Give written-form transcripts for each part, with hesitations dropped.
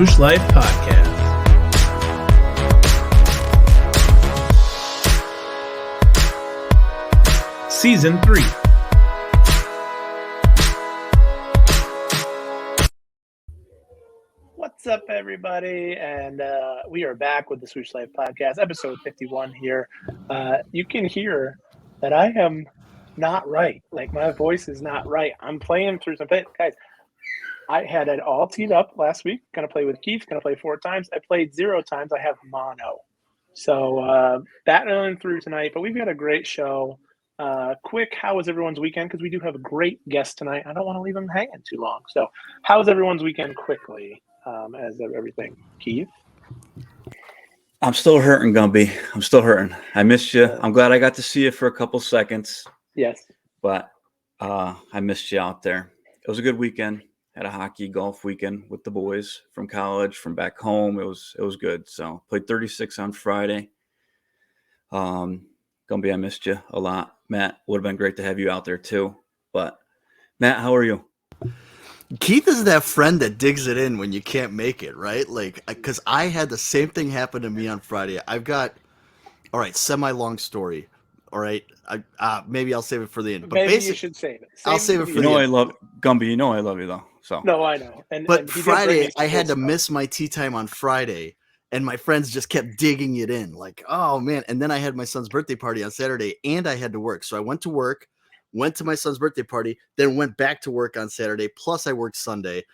Swoosh Life Podcast. Season 3. What's up, everybody? And we are back with the Swoosh Life Podcast, episode 51 here. You can hear that I am not right. Like, my voice is not right. I'm playing through some things. Guys, I had it all teed up last week. Going to play with Keith. Going to play 4 times. I played 0 times. I have mono. So battling through tonight. But we've got a great show. Quick, how was everyone's weekend? Because we do have a great guest tonight. I don't want to leave them hanging too long. So how was everyone's weekend quickly as of everything? Keith? I'm still hurting, Gumby. I'm still hurting. I missed you. I'm glad I got to see you for a couple seconds. Yes. But I missed you out there. It was a good weekend. Had a hockey golf weekend with the boys from college, from back home. It was good. So played 36 on Friday. Gumby, I missed you a lot. Matt, would have been great to have you out there too. But Matt, how are you? Keith is that friend that digs it in when you can't make it, right? Like, because I had the same thing happen to me on Friday. I've got, all right, semi-long story. All right, maybe I'll save it for the end. But maybe you should save it. I'll save it for the end. I love Gumby. You know I love you though. So no, I know. But Friday, I had to miss my tea time on Friday, and my friends just kept digging it in. Like, oh man! And then I had my son's birthday party on Saturday, and I had to work. So I went to work, went to my son's birthday party, then went back to work on Saturday. Plus, I worked Sunday.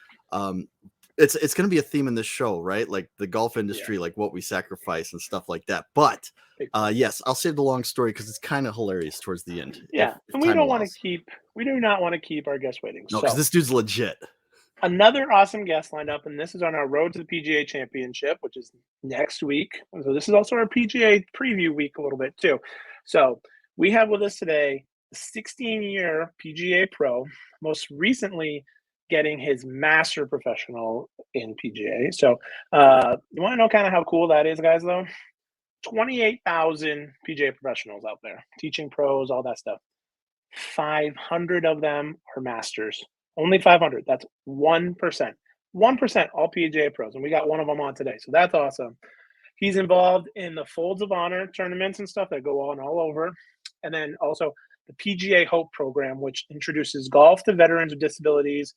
It's going to be a theme in this show, right? Like the golf industry, like what we sacrifice and stuff like that. But yes, I'll save the long story because it's kind of hilarious towards the end. Yeah, and we don't want to keep. We do not want to keep our guests waiting. No, because this dude's legit. Another awesome guest lined up, and this is on our road to the PGA Championship, which is next week. So this is also our PGA preview week a little bit too. So we have with us today a 16-year PGA pro, most recently getting his Master professional in PGA. So you want to know kind of how cool that is, guys, though? 28,000 PGA professionals out there, teaching pros, all that stuff. 500 of them are Masters. Only 500. That's 1%. 1% all PGA pros, and we got one of them on today. So that's awesome. He's involved in the Folds of Honor tournaments and stuff that go on all over. And then also the PGA Hope program, which introduces golf to veterans with disabilities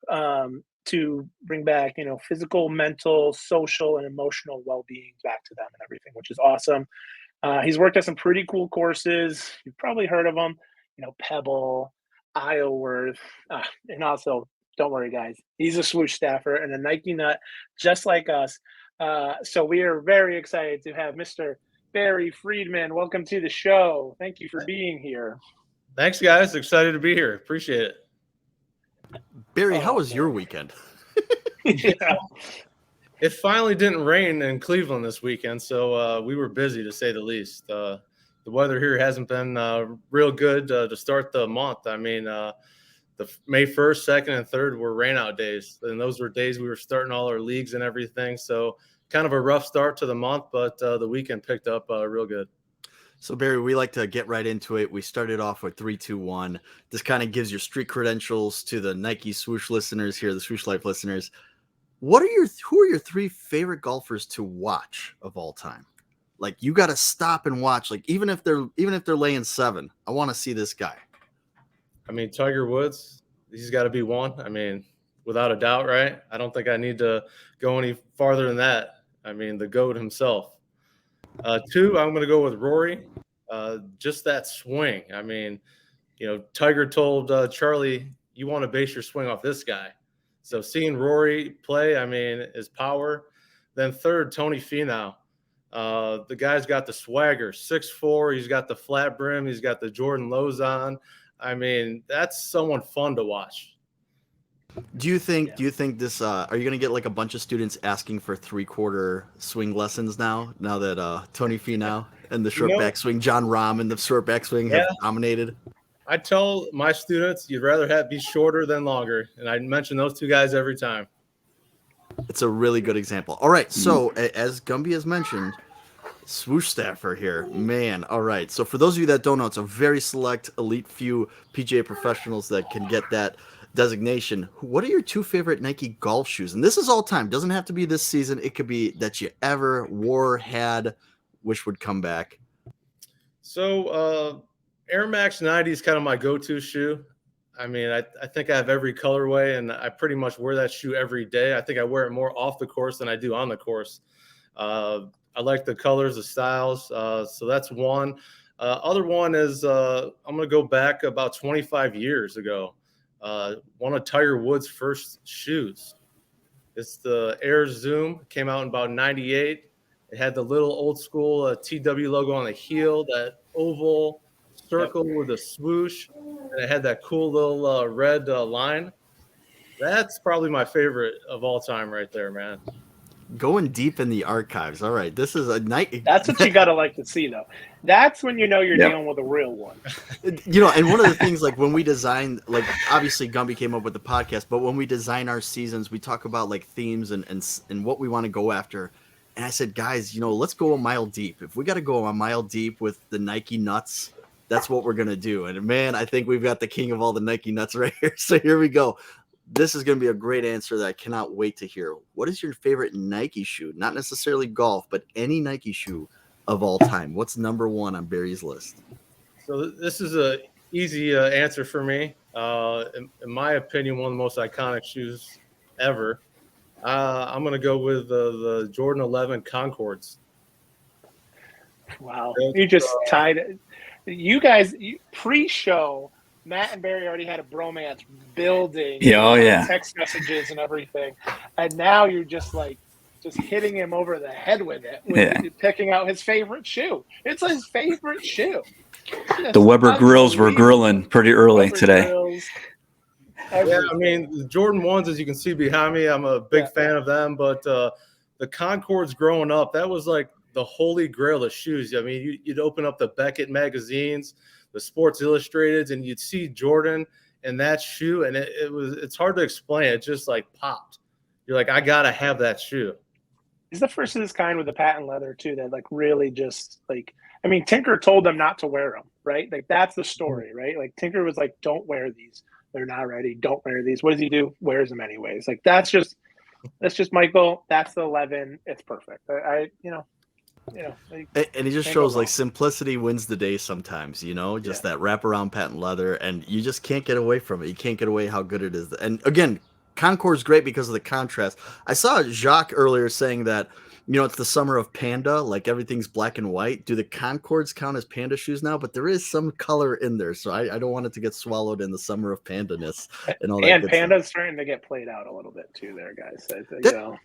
to bring back, physical, mental, social, and emotional well-being back to them and everything, which is awesome. He's worked at some pretty cool courses. You've probably heard of them, Pebble, Isleworth, and also, don't worry, guys, he's a Swoosh staffer and a Nike nut just like us. So we are very excited to have Mr. Barry Friedman. Welcome to the show. Thank you for being here. Thanks, guys. Excited to be here. Appreciate it. Barry, how was your weekend? Yeah. It finally didn't rain in Cleveland this weekend, so we were busy, to say the least. The weather here hasn't been real good to start the month. I mean, the May 1st, 2nd, and 3rd were rainout days, and those were days we were starting all our leagues and everything. So kind of a rough start to the month, but the weekend picked up real good. So, Barry, we like to get right into it. We started off with 3, 2, 1. This kind of gives your street credentials to the Nike Swoosh listeners here, the Swoosh Life listeners. Who are your 3 favorite golfers to watch of all time? Like, you got to stop and watch. Like, even if they're laying 7, I want to see this guy. I mean, Tiger Woods, he's got to be one. I mean, without a doubt, right? I don't think I need to go any farther than that. I mean, the GOAT himself. 2, I'm going to go with Rory. Just that swing. I mean, Tiger told Charlie, you want to base your swing off this guy. So seeing Rory play, I mean, his power. Then 3rd, Tony Finau. The guy's got the swagger, 6'4". He's got the flat brim. He's got the Jordan lows on. I mean, that's someone fun to watch. Do you think this are you going to get like a bunch of students asking for 3/4 swing lessons now that Tony Finau and the short back swing, John Rahm and the short back swing have dominated? I tell my students you'd rather be shorter than longer, and I mention those 2 guys every time. It's a really good example. All right, so as Gumby has mentioned, Swoosh staffer here, man. All right, so for those of you that don't know, it's a very select elite few PGA professionals that can get that designation, what are your 2 favorite Nike golf shoes? And this is all time. Doesn't have to be this season. It could be that you ever wore, had, wish would come back. So Air Max 90 is kind of my go-to shoe. I mean, I think I have every colorway, and I pretty much wear that shoe every day. I think I wear it more off the course than I do on the course. I like the colors, the styles. So that's one. Other one is I'm going to go back about 25 years ago. One of Tiger Woods' first shoes. It's the Air Zoom. It came out in about 98. It had the little old school TW logo on the heel, that oval circle with a swoosh, and it had that cool little red line. That's probably my favorite of all time right there, man. Going deep in the archives. All right, this is a night. That's what you gotta like to see, though. That's when you know you're dealing with a real one. You know, and one of the things, like when we design, like obviously Gumby came up with the podcast, but when we design our seasons, we talk about like themes and what we want to go after. And I said, guys, you know, let's go a mile deep. If we got to go a mile deep with the Nike nuts, that's what we're gonna do. And man, I think we've got the king of all the Nike nuts right here. So here we go. This is going to be a great answer that I cannot wait to hear. What is your favorite Nike shoe? Not necessarily golf, but any Nike shoe of all time. What's number 1 on Barry's list? So this is a easy answer for me. In my opinion, one of the most iconic shoes ever. I'm going to go with the Jordan 11 Concords. Wow. You just tied it. You guys, pre-show, Matt and Barry already had a bromance building. Text messages and everything. And now you're just hitting him over the head with it. Picking out his favorite shoe. It's his favorite shoe. The Weber grills were grilling pretty early today. Yeah, I mean, the Jordan 1s, as you can see behind me, I'm a big fan of them. But the Concords growing up, that was like the holy grail of shoes. I mean, you'd open up the Beckett magazines, the Sports Illustrated, and you'd see Jordan in that shoe, and it's hard to explain. It just like popped. You're like, I gotta have that shoe. He's the first of his kind with the patent leather too. That like really just like, I mean, Tinker told them not to wear them, right? Like that's the story, right? Like Tinker was like, don't wear these. They're not ready. Don't wear these. What does he do? Wears them anyways. Like that's just Michael. That's the 11. It's perfect. And he just shows like simplicity wins the day sometimes, you know, just that wraparound patent leather, and you just can't get away from it. You can't get away how good it is. And again, Concord's great because of the contrast. I saw Jacques earlier saying that, you know, it's the summer of panda, like everything's black and white. Do the Concords count as panda shoes now? But there is some color in there, so I don't want it to get swallowed in the summer of pandaness and all that. And panda's starting to get played out a little bit too, there, guys.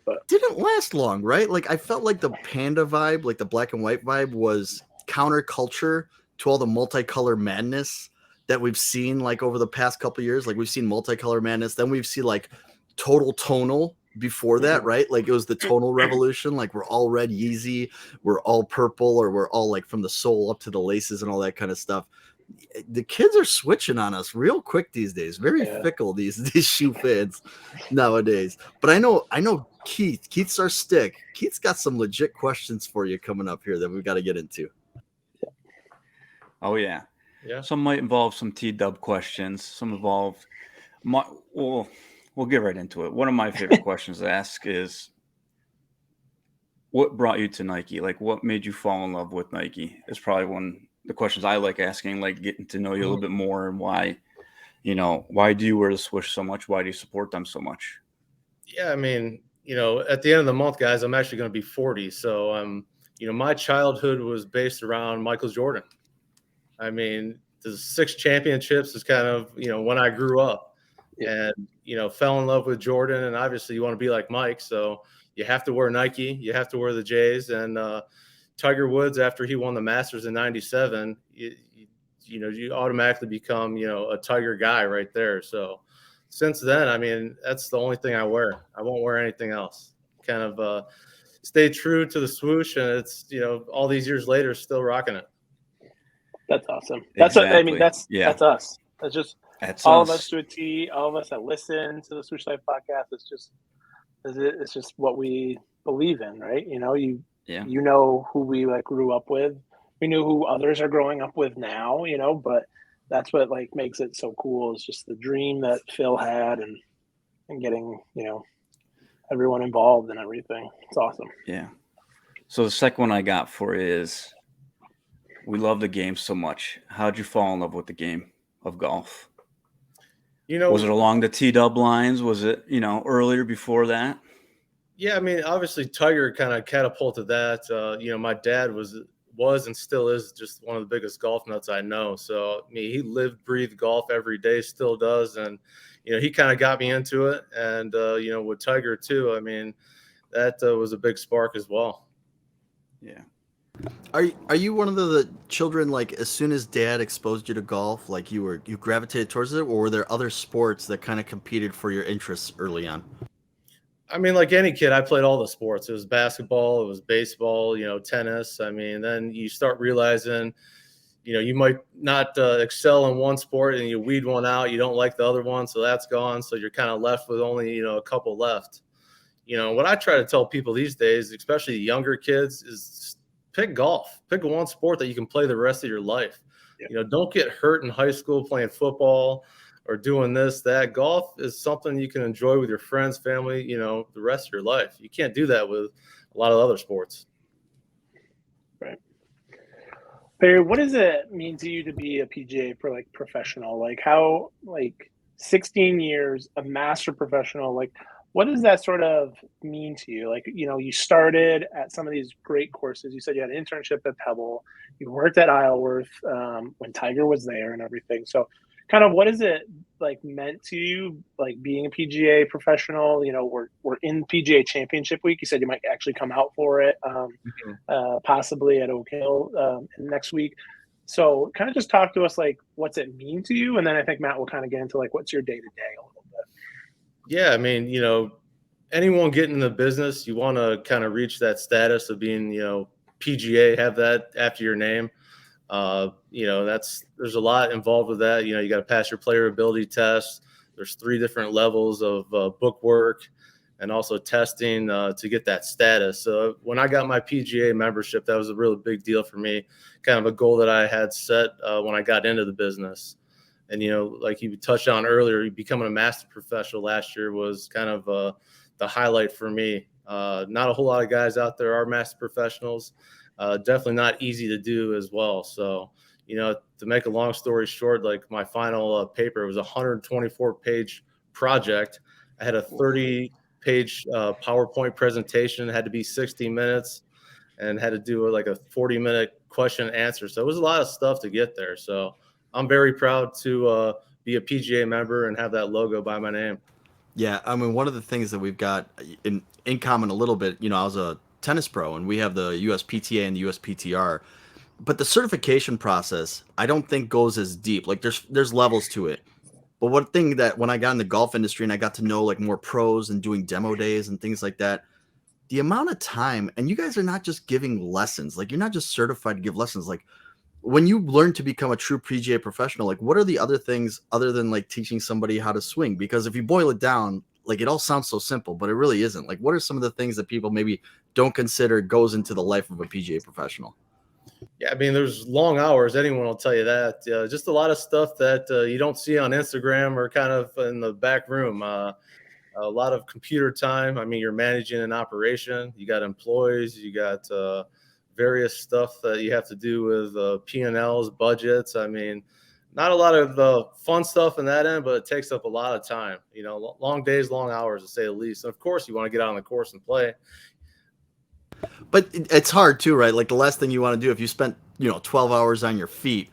But didn't last long, right? Like I felt like the panda vibe, like the black and white vibe, was counterculture to all the multicolor madness that we've seen like over the past couple of years. Like we've seen multicolor madness, then we've seen like total tonal. Before that, right? Like it was the tonal revolution. Like we're all red Yeezy, we're all purple, or we're all like from the sole up to the laces and all that kind of stuff. The kids are switching on us real quick these days. Very fickle these shoe fans nowadays. But I know Keith's our stick. Keith's got some legit questions for you coming up here that we've got to get into. Oh yeah. Some might involve some T-dub questions. Some involve We'll get right into it. One of my favorite questions to ask is, what brought you to Nike? Like, what made you fall in love with Nike? It's probably one of the questions I like asking, like getting to know you a little bit more, and why do you wear the swoosh so much? Why do you support them so much? Yeah, I mean, you know, at the end of the month, guys, I'm actually going to be 40. So, you know, my childhood was based around Michael Jordan. I mean, the 6 championships is kind of, you know, when I grew up. And, you know, fell in love with Jordan, and obviously you want to be like Mike. So you have to wear Nike, you have to wear the J's, and Tiger Woods, after he won the Masters in 97, you automatically become, you know, a Tiger guy right there. So since then, I mean, that's the only thing I wear. I won't wear anything else. Kind of stay true to the swoosh, and it's, you know, all these years later, still rocking it. That's awesome. That's that's us. That's just all of us to a T, all of us that listen to the Swoosh Life podcast. It's just what we believe in, right? You know, you know who we like grew up with. We knew who others are growing up with now, you know, but that's what like makes it so cool, is just the dream that Phil had and getting, everyone involved and everything. It's awesome. Yeah. So the second one I got for is, we love the game so much. How'd you fall in love with the game of golf? Was it along the T-dub lines? Was it, earlier before that? Yeah, I mean, obviously Tiger kind of catapulted that. My dad was and still is just one of the biggest golf nuts I know. So, I mean, he lived, breathed golf every day, still does. And, he kind of got me into it. And, with Tiger too, I mean, that was a big spark as well. Yeah. Are you one of the children, like, as soon as dad exposed you to golf, like you gravitated towards it, or were there other sports that kind of competed for your interests early on? I mean, like any kid, I played all the sports. It was basketball, it was baseball, tennis. I mean, then you start realizing, you might not excel in one sport, and you weed one out. You don't like the other one, so that's gone. So you're kind of left with only, a couple left. What I try to tell people these days, especially younger kids, is pick golf. Pick one sport that you can play the rest of your life. Yeah. Don't get hurt in high school playing football or doing this, that. Golf is something you can enjoy with your friends, family, the rest of your life. You can't do that with a lot of other sports. Right. Barry, what does it mean to you to be a PGA for like professional? Like how, like 16 years, a master professional, like what does that sort of mean to you? Like, you started at some of these great courses. You said you had an internship at Pebble. You worked at Isleworth when Tiger was there and everything. So kind of what is it like meant to you, like being a PGA professional? We're in PGA Championship week. You said you might actually come out for it, possibly at Oak Hill next week. So kind of just talk to us, like, what's it mean to you? And then I think Matt will kind of get into like, what's your day-to-day a little bit. Yeah, I mean, anyone getting in the business, you want to kind of reach that status of being, PGA, have that after your name. There's a lot involved with that. You got to pass your player ability test. There's 3 different levels of book work and also testing to get that status. So when I got my PGA membership, that was a really big deal for me, kind of a goal that I had set when I got into the business. And, like you touched on earlier, becoming a master professional last year was kind of the highlight for me. Not a whole lot of guys out there are master professionals. Definitely not easy to do as well. So, to make a long story short, like my final paper was a 124-page project. I had a 30-page PowerPoint presentation. It had to be 60 minutes and had to do like a 40-minute question and answer. So it was a lot of stuff to get there. So I'm very proud to be a PGA member and have that logo by my name. Yeah, I mean, one of the things that we've got in common a little bit, I was a tennis pro, and we have the USPTA and the USPTR, but the certification process I don't think goes as deep. Like there's levels to it. But one thing that when I got in the golf industry and I got to know like more pros and doing demo days and things like that, the amount of time, and you guys are not just giving lessons, like you're not just certified to give lessons. Like when you learn to become a true PGA professional, like what are the other things other than like teaching somebody how to swing? Because if you boil it down, like it all sounds so simple, but it really isn't. Like what are some of the things that people maybe don't consider goes into the life of a PGA professional? Yeah, I mean, there's long hours. Anyone will tell you that. Just a lot of stuff that you don't see on Instagram or kind of in the back room. A lot of computer time. I mean, you're managing an operation. You got employees. You got various stuff that you have to do with P&Ls, budgets. I mean, not a lot of fun stuff in that end, but it takes up a lot of time. Long days, long hours, to say the least. And of course, you want to get out on the course and play. But it's hard too, right? Like the last thing you want to do if you spent 12 hours on your feet,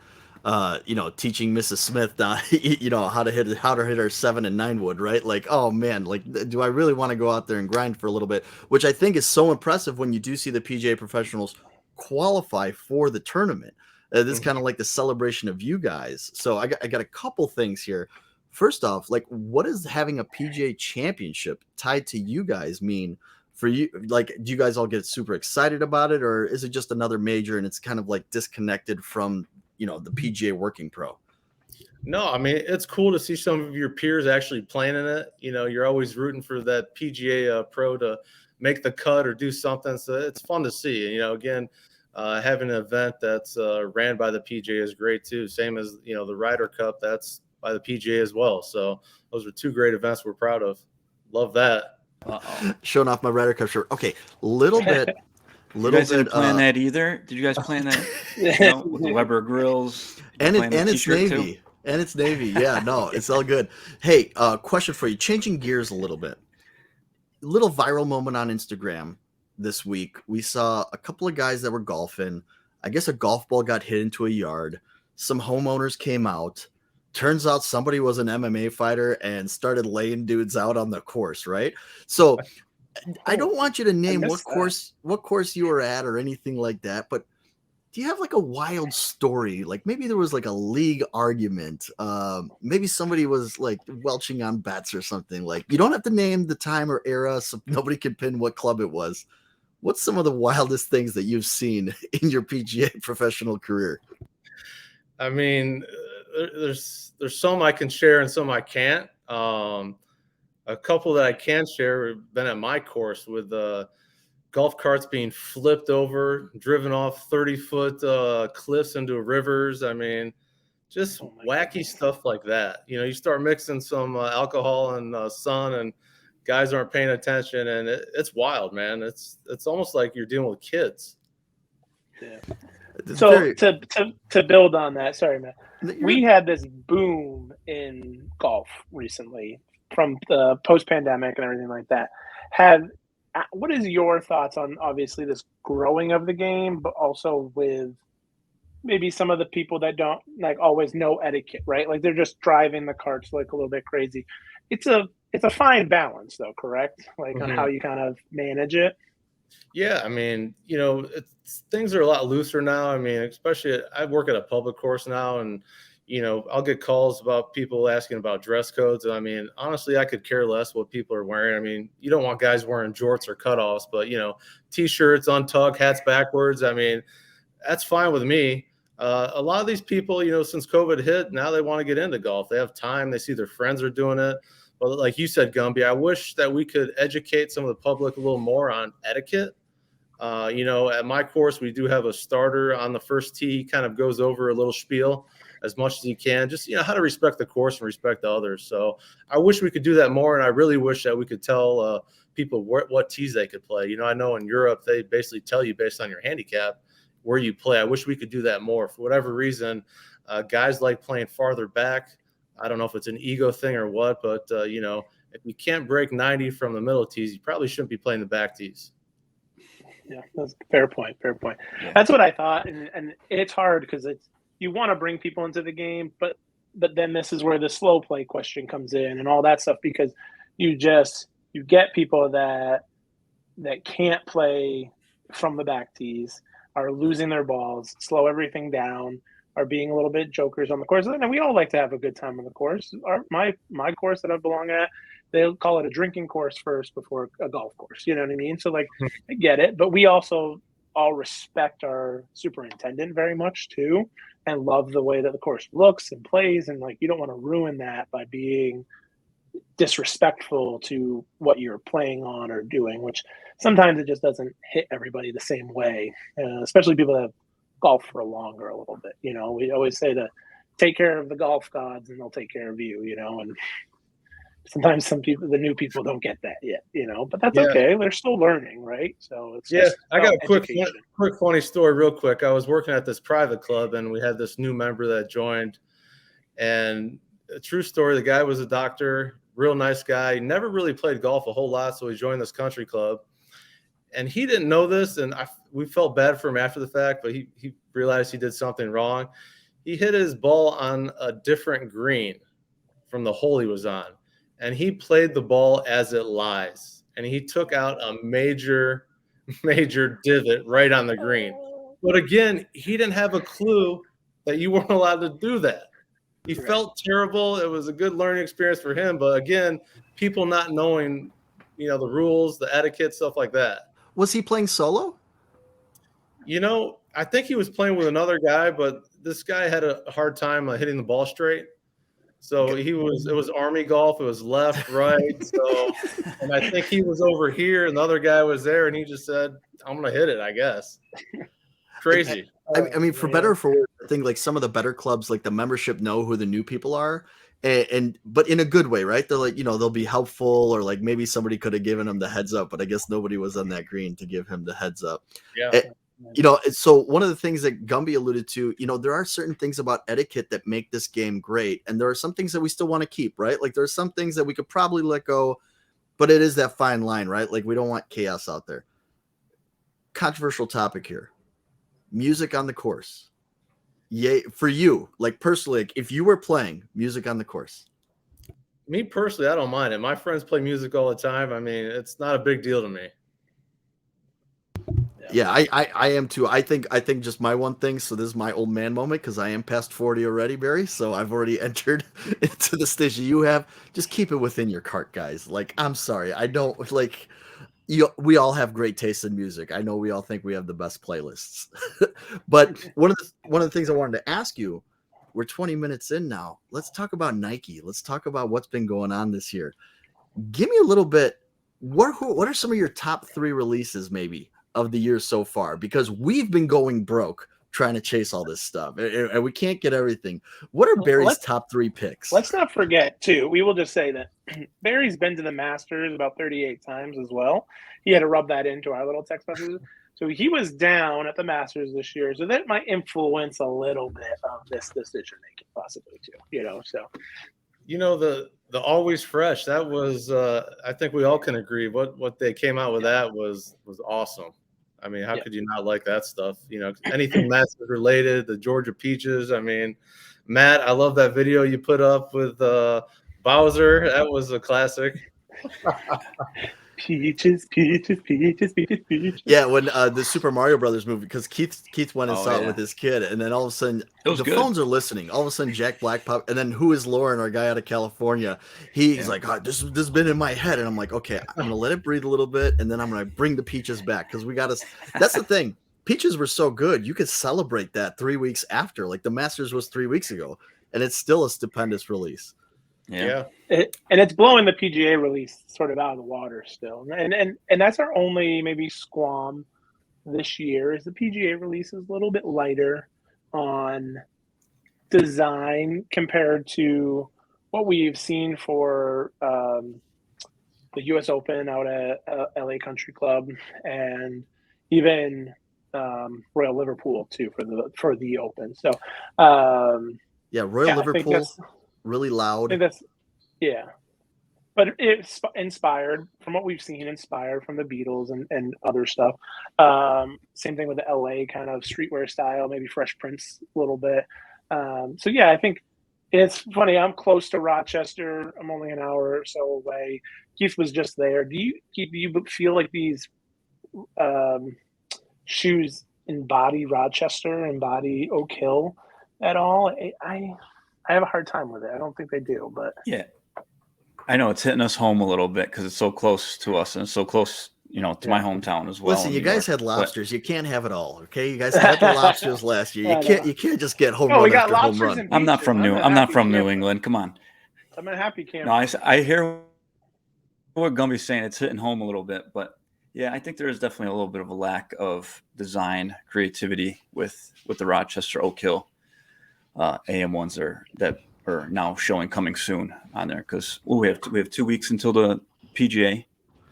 teaching Mrs. Smith, how to hit her 7 and 9 wood, right? Like, oh man, like, do I really want to go out there and grind for a little bit? Which I think is so impressive when you do see the PGA professionals qualify for the tournament. This is kind of like the celebration of you guys. So I got a couple things here. First off, like, what does having a PGA Championship tied to you guys mean for you? Like, do you guys all get super excited about it, or is it just another major and it's kind of like disconnected from the PGA working pro? No, I mean, it's cool to see some of your peers actually playing in it. You're always rooting for that PGA pro to make the cut or do something. So it's fun to see. Again, having an event that's ran by the PGA is great too. Same as, the Ryder Cup, that's by the PGA as well. So those are two great events we're proud of. Love that. Showing off my Ryder Cup shirt. Okay, little bit. You guys didn't plan that either? Did you guys plan that? With the Weber grills? And it's Navy. Too? And it's Navy. Yeah, no, it's all good. Hey, question for you. Changing gears a little bit. Little viral moment on Instagram this week. We saw a couple of guys that were golfing. I guess a golf ball got hit into a yard. Some homeowners came out. Turns out somebody was an MMA fighter and started laying dudes out on the course, right? So I don't want you to name what course you were at or anything like that, but do you have like a wild story? Like maybe there was like a league argument. Maybe somebody was like welching on bets or something. Like you don't have to name the time or era so nobody can pin what club it was. What's some of the wildest things that you've seen in your PGA professional career? I mean, there's some I can share and some I can't. A couple that I can share have been at my course with golf carts being flipped over, driven off 30-foot cliffs into rivers. I mean, just wacky stuff like that. You start mixing some alcohol and sun, and guys aren't paying attention, and it's wild, man. It's almost like you're dealing with kids. Yeah. So to build on that, sorry, Matt, we had this boom in golf recently from the post-pandemic and everything like that. What is your thoughts on obviously this growing of the game, but also with maybe some of the people that don't like always know etiquette, right? Like they're just driving the carts like a little bit crazy. It's a fine balance though, correct? Like on how you kind of manage it. Yeah, I mean, things are a lot looser now. I mean, especially I work at a public course now, and I'll get calls about people asking about dress codes. And I mean, honestly, I could care less what people are wearing. I mean, you don't want guys wearing jorts or cutoffs, but t-shirts, untucked, hats backwards. I mean, that's fine with me. A lot of these people, since COVID hit, now they want to get into golf. They have time. They see their friends are doing it. But like you said, Gumby, I wish that we could educate some of the public a little more on etiquette. At my course, we do have a starter on the first tee. He kind of goes over a little spiel as much as he can, just, how to respect the course and respect the others. So I wish we could do that more. And I really wish that we could tell people what tees they could play. I know in Europe, they basically tell you based on your handicap where you play. I wish we could do that more. For whatever reason, guys like playing farther back. I don't know if it's an ego thing or what, but, if you can't break 90 from the middle tees, you probably shouldn't be playing the back tees. Yeah, that's a fair point. Yeah. That's what I thought. And it's hard because you want to bring people into the game, but then this is where the slow play question comes in and all that stuff, because you get people that can't play from the back tees, are losing their balls, slow everything down, are being a little bit jokers on the course. And we all like to have a good time on the course. My course that I belong at, they'll call it a drinking course first before a golf course. You know what I mean? So I get it, but we also all respect our superintendent very much too, and love the way that the course looks and plays. And you don't want to ruin that by being disrespectful to what you're playing on or doing, which sometimes it just doesn't hit everybody the same way, especially people that have golf for longer a little bit. We always say to take care of the golf gods and they'll take care of you, and sometimes the new people don't get that yet, but that's okay. They're still learning, right? So it's I got a quick funny story real quick. I was working at this private club and we had this new member that joined, and a true story, the guy was a doctor, real nice guy, never really played golf a whole lot. So he joined this country club. And he didn't know this, and we felt bad for him after the fact, but he realized he did something wrong. He hit his ball on a different green from the hole he was on, and he played the ball as it lies, and he took out a major divot right on the green. But again, he didn't have a clue that you weren't allowed to do that. He felt terrible. It was a good learning experience for him, but again, people not knowing, the rules, the etiquette, stuff like that. Was he playing solo? I think he was playing with another guy, but this guy had a hard time hitting the ball straight. So it was Army golf. It was left, right. So, and I think he was over here and the other guy was there and he just said, I'm going to hit it, I guess. Crazy. I mean, for better or for worse, I think like some of the better clubs, like the membership, know who the new people are, but in a good way, right? They're like, they'll be helpful, or like maybe somebody could have given him the heads up, but I guess nobody was on that green to give him the heads up. Yeah. So one of the things that Gumby alluded to, there are certain things about etiquette that make this game great, and there are some things that we still want to keep, right? Like there are some things that we could probably let go, but it is that fine line, right? Like we don't want chaos out there. Controversial topic here. Music on the course. Yay for you, like personally, like if you were playing music on the course. Me personally, I don't mind it. My friends play music all the time. I mean, it's not a big deal to me. Yeah, I am too. I think just my one thing. So this is my old man moment because I am past 40 already, Barry. So I've already entered into the stage you have. Just keep it within your cart, guys. Like, I'm sorry, I don't like. We all have great taste in music. I know we all think we have the best playlists. But one of the things I wanted to ask you, we're 20 minutes in now. Let's talk about Nike. Let's talk about what's been going on this year. Give me a little bit. What are some of your top 3 releases maybe of the year so far? Because we've been going broke trying to chase all this stuff, and we can't get everything. What are Barry's top 3 picks? Let's not forget, too, we will just say that Barry's been to the Masters about 38 times as well. He had to rub that into our little text messages. So he was down at the Masters this year, so that might influence a little bit of this decision making, possibly too. So the Always Fresh, that was I think we all can agree what they came out with. That was awesome. I mean, how could you not like that stuff? Anything Masters related, the Georgia Peaches. I mean, Matt, I love that video you put up with Bowser. That was a classic. Peaches. Yeah, when the Super Mario Brothers movie, because Keith went and saw it with his kid, and then all of a sudden the phones are listening. All of a sudden, Jack Black popped, and then Who Is Lauren, our guy out of California, he's like, this has been in my head, and I'm like, okay, I'm gonna let it breathe a little bit, and then I'm gonna bring the Peaches back because we got to. That's the thing. Peaches were so good, you could celebrate that 3 weeks after. Like the Masters was 3 weeks ago, and it's still a stupendous release. Yeah. And it's blowing the PGA release sort of out of the water still. And that's our only maybe squam this year is the PGA release is a little bit lighter on design compared to what we've seen for the US Open out at LA Country Club and even Royal Liverpool too for the Open. So Royal Liverpool. Really loud. But it's inspired from what we've seen, inspired from the Beatles and other stuff. Same thing with the LA kind of streetwear style, maybe Fresh Prince a little bit. I think it's funny. I'm close to Rochester. I'm only an hour or so away. Keith was just there. Do you feel like these shoes embody Rochester, embody Oak Hill at all? I have a hard time with it. I don't think they do, but yeah, I know it's hitting us home a little bit because it's so close to us and it's so close, to my hometown as well. Listen, you guys had lobsters. You can't have it all, okay? You guys had the lobsters last year. You can't just get home run after home run. I'm not from New England. Come on. I'm a happy camper. No, I hear what Gumby's saying. It's hitting home a little bit, but yeah, I think there is definitely a little bit of a lack of design creativity with the Rochester Oak Hill AM ones that are now showing coming soon on there because we have 2 weeks until the PGA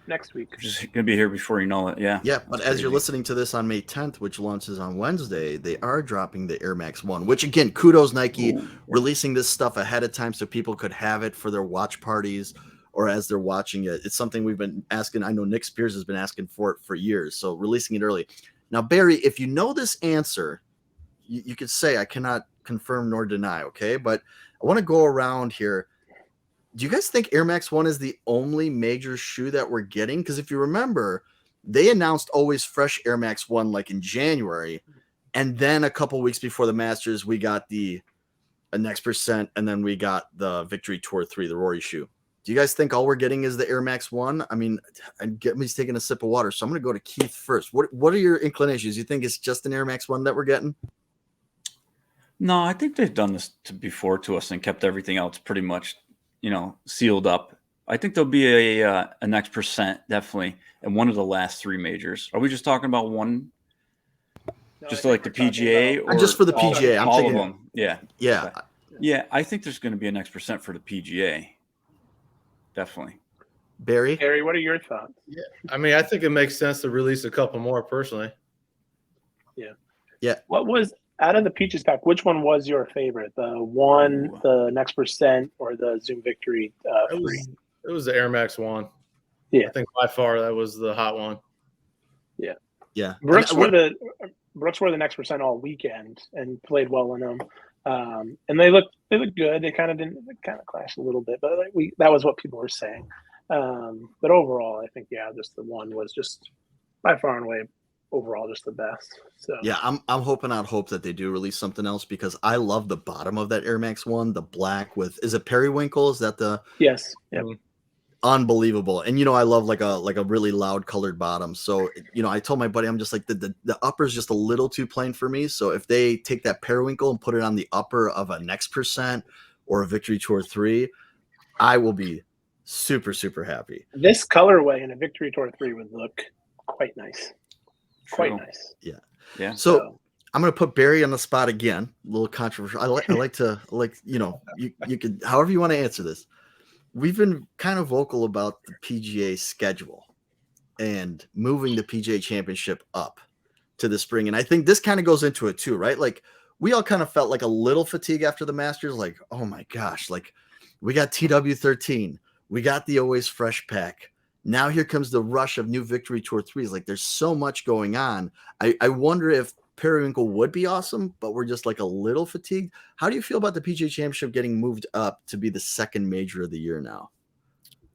next week. Which is gonna be here before you know it. Yeah. But as you're listening to this on May 10th, which launches on Wednesday, they are dropping the Air Max 1, which again, kudos Nike releasing this stuff ahead of time so people could have it for their watch parties or as they're watching it. It's something we've been asking. I know Nick Spears has been asking for it for years, so releasing it early. Now, Barry, if you know this answer, you could say I cannot confirm nor deny, okay? But I want to go around here. Do you guys think Air Max 1 is the only major shoe that we're getting? Because if you remember, they announced Always Fresh Air Max 1 like in January, and then a couple weeks before the Masters, we got the Next Percent, and then we got the Victory Tour 3, the Rory shoe. Do you guys think all we're getting is the Air Max 1? I mean, He's taking a sip of water, so I'm going to go to Keith first. What are your inclinations? You think it's just an Air Max 1 that we're getting? No, I think they've done this before to us and kept everything else pretty much, sealed up. I think there'll be a Next Percent definitely, and one of the last 3 majors. Are we just talking about one? Just like the PGA, or just for the PGA? I'm all thinking, of them. Yeah. Yeah. Okay. Yeah, I think there's going to be an X percent for the PGA. Definitely. Barry, what are your thoughts? Yeah, I mean, I think it makes sense to release a couple more personally. Yeah. What was out of the Peaches pack? Which one was your favorite? The one, the Next Percent, or the Zoom Victory free? It was the Air Max one. Yeah, I think by far that was the hot one. yeah. Brooks wore the Next Percent all weekend and played well in them. And they looked good. They kind of clashed a little bit, but that was what people were saying. But overall, I think just the one was just by far and away overall just the best. So yeah, I'm hoping out hope that they do release something else, because I love the bottom of that Air Max one, the black with, is it periwinkle? Is that the? Yes. Yep. Unbelievable. And I love like a really loud colored bottom. So I told my buddy, I'm just like the upper is just a little too plain for me. So if they take that periwinkle and put it on the upper of a Next Percent or a Victory Tour 3, I will be super, super happy. This colorway in a Victory Tour 3 would look quite nice. Quite nice. Yeah. So I'm going to put Barry on the spot again. A little controversial. I like to you could, however you want to answer this. We've been kind of vocal about the PGA schedule and moving the PGA Championship up to the spring. And I think this kind of goes into it too, right? Like we all kind of felt like a little fatigue after the Masters, like, oh my gosh, like we got TW13, we got the Always Fresh pack. Now here comes the rush of new Victory Tour 3s. Like there's so much going on. I wonder if periwinkle would be awesome, but we're just like a little fatigued. How do you feel about the PGA Championship getting moved up to be the second major of the year now?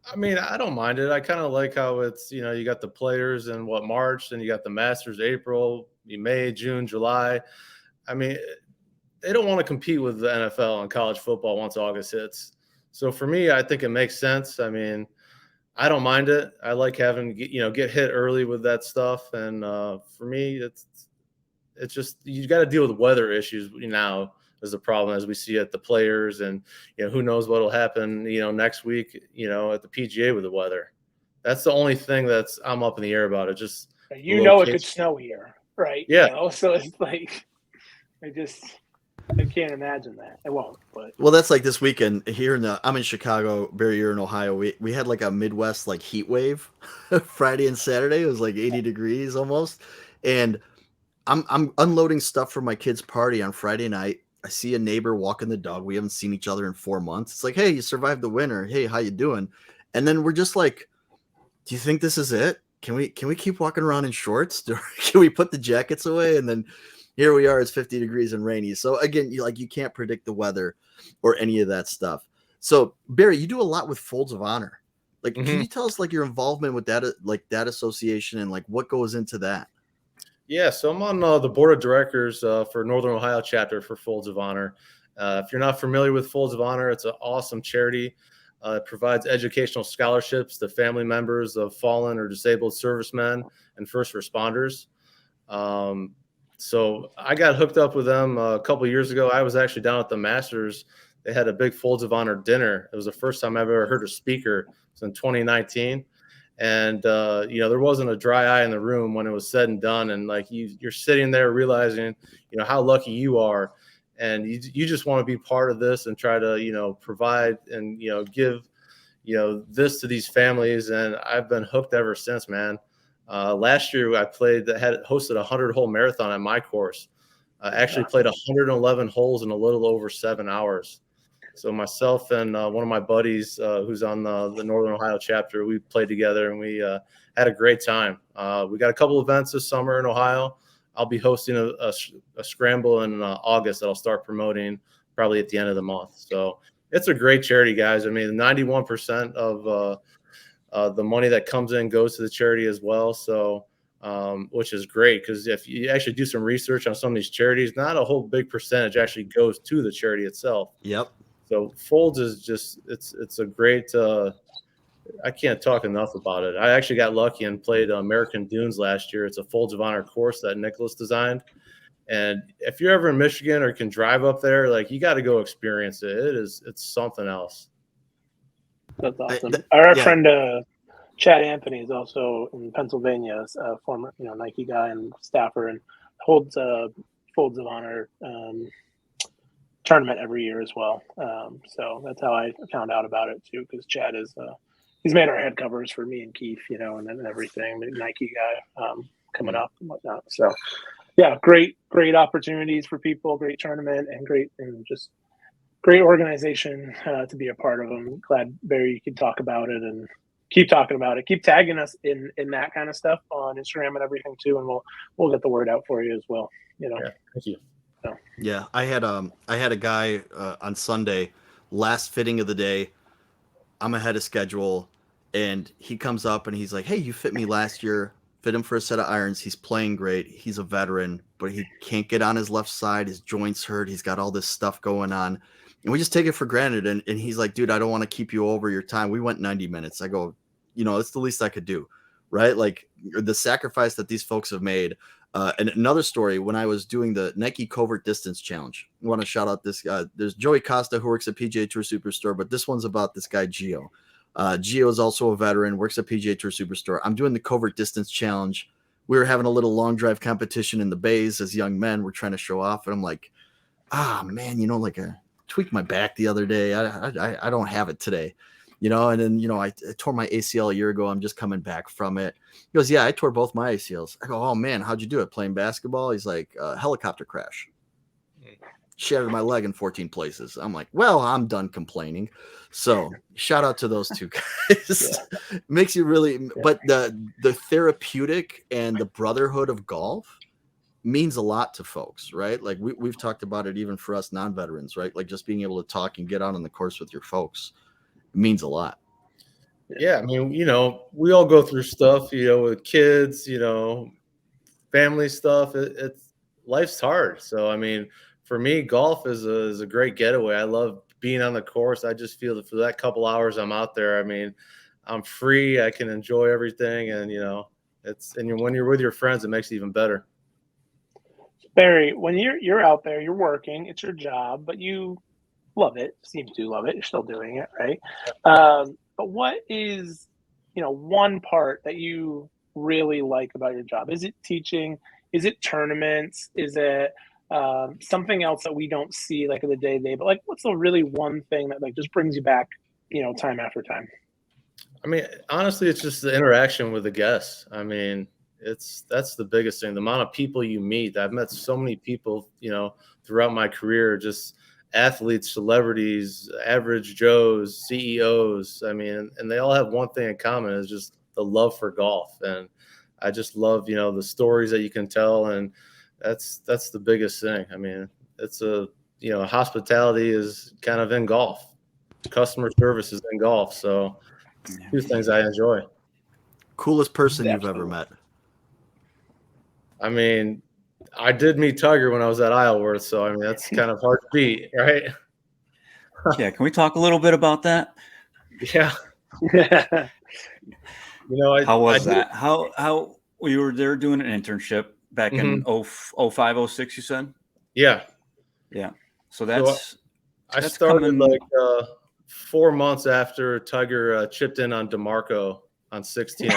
I mean, I don't mind it. I kind of like how it's, you got the players in March, then you got the Masters, April, May, June, July. I mean, they don't want to compete with the NFL and college football once August hits. So for me, I think it makes sense. I mean, I don't mind it. I like having, get hit early with that stuff. And for me, it's just, you got to deal with weather issues now is the problem, as we see at the players, and who knows what'll happen next week at the PGA with the weather. That's the only thing I'm up in the air about. It just it could snow here, right? Yeah. So it's like I can't imagine that. It won't. But well, that's like this weekend here I'm in Chicago, Barry, you're in Ohio. We had like a Midwest like heat wave Friday and Saturday. It was like 80 degrees almost, and I'm unloading stuff for my kid's party on Friday night. I see a neighbor walking the dog. We haven't seen each other in 4 months. It's like, hey, you survived the winter. Hey, how you doing? And then we're just like, do you think this is it? Can we keep walking around in shorts? Can we put the jackets away? And then here we are, it's 50 degrees and rainy. So again, you can't predict the weather or any of that stuff. So Barry, you do a lot with Folds of Honor. Like, Can you tell us like your involvement with that, like that association, and like what goes into that? Yeah, so I'm on the board of directors for Northern Ohio chapter for Folds of Honor. If you're not familiar with Folds of Honor, it's an awesome charity. It provides educational scholarships to family members of fallen or disabled servicemen and first responders. So I got hooked up with them a couple of years ago. I was actually down at the Masters. They had a big Folds of Honor dinner. It was the first time I've ever heard a speaker. It was in 2019. And, there wasn't a dry eye in the room when it was said and done. And like, you're sitting there realizing, how lucky you are. And you just want to be part of this and try to, provide and, give, this to these families. And I've been hooked ever since, man. Last year I hosted a 100-hole marathon at my course. I actually played 111 holes in a little over 7 hours. So myself and one of my buddies who's on the Northern Ohio chapter, we played together and we had a great time. We got a couple events this summer in Ohio. I'll be hosting a scramble in August that I'll start promoting probably at the end of the month. So it's a great charity, guys. I mean, 91% of the money that comes in goes to the charity as well. So, which is great, because if you actually do some research on some of these charities, not a whole big percentage actually goes to the charity itself. Yep. So Folds is just, it's a great, I can't talk enough about it. I actually got lucky and played American Dunes last year. It's a Folds of Honor course that Nicholas designed. And if you're ever in Michigan or can drive up there, like, you got to go experience it. It's something else. That's awesome. Our friend Chad Anthony is also in Pennsylvania, a former Nike guy and staffer, and holds a Folds of Honor tournament every year as well. So that's how I found out about it too, because Chad is he's made our head covers for me and Keith, and then everything, the Nike guy coming up and whatnot. So yeah, great opportunities for people, great tournament, and just great organization to be a part of them. Glad, Barry, you could talk about it and keep talking about it. Keep tagging us in that kind of stuff on Instagram and everything too, and we'll get the word out for you as well. Yeah, thank you. So. Yeah, I had a guy on Sunday, last fitting of the day. I'm ahead of schedule, and he comes up and he's like, "Hey, you fit me last year. Fit him for a set of irons. He's playing great. He's a veteran, but he can't get on his left side. His joints hurt. He's got all this stuff going on." And we just take it for granted. And he's like, "Dude, I don't want to keep you over your time." We went 90 minutes. I go, it's the least I could do, right? Like the sacrifice that these folks have made. And another story, when I was doing the Nike Covert Distance Challenge, I want to shout out this guy. There's Joey Costa, who works at PGA Tour Superstore, but this one's about this guy, Gio. Gio is also a veteran, works at PGA Tour Superstore. I'm doing the Covert Distance Challenge. We were having a little long drive competition in the bays as young men. We're trying to show off. And I'm like, man, like I tweaked my back the other day. I don't have it today, and then, I tore my ACL a year ago. I'm just coming back from it. He goes, "Yeah, I tore both my ACLs." I go, "Oh man, how'd you do it? Playing basketball?" He's like, "Helicopter crash. Shattered my leg in 14 places." I'm like, "Well, I'm done complaining." So shout out to those two guys. Yeah. Makes you really, but the therapeutic and the brotherhood of golf means a lot to folks, right? Like we've talked about it even for us non-veterans, right? Like just being able to talk and get out on the course with your folks means a lot. Yeah, I mean, we all go through stuff, with kids, family stuff. It's life's hard. So, I mean, for me, golf is a great getaway. I love being on the course. I just feel that for that couple hours I'm out there, I mean, I'm free. I can enjoy everything, and when you're with your friends, it makes it even better. Barry, when you're out there, you're working, it's your job, but you love it. Seems to love it. You're still doing it, right? But what is, one part that you really like about your job? Is it teaching? Is it tournaments? Is it something else that we don't see like in the day-to-day? But like, what's the really one thing that like just brings you back, time after time? I mean, honestly, it's just the interaction with the guests. I mean, that's the biggest thing. The amount of people you meet. I've met so many people, throughout my career, just athletes, celebrities, average Joes, CEOs. I mean, and they all have one thing in common, is just the love for golf. And I just love, the stories that you can tell. And that's the biggest thing. I mean, it's hospitality is kind of in golf. Customer service is in golf. So two things I enjoy. Coolest person you've ever met? I mean, I did meet Tiger when I was at Isleworth, so I mean that's kind of hard to beat, right? Yeah, can we talk a little bit about that? Yeah. How was that? How you were there doing an internship back in 05, 06, you said? Yeah. Yeah. So that's I started like 4 months after Tiger chipped in on DeMarco on 16.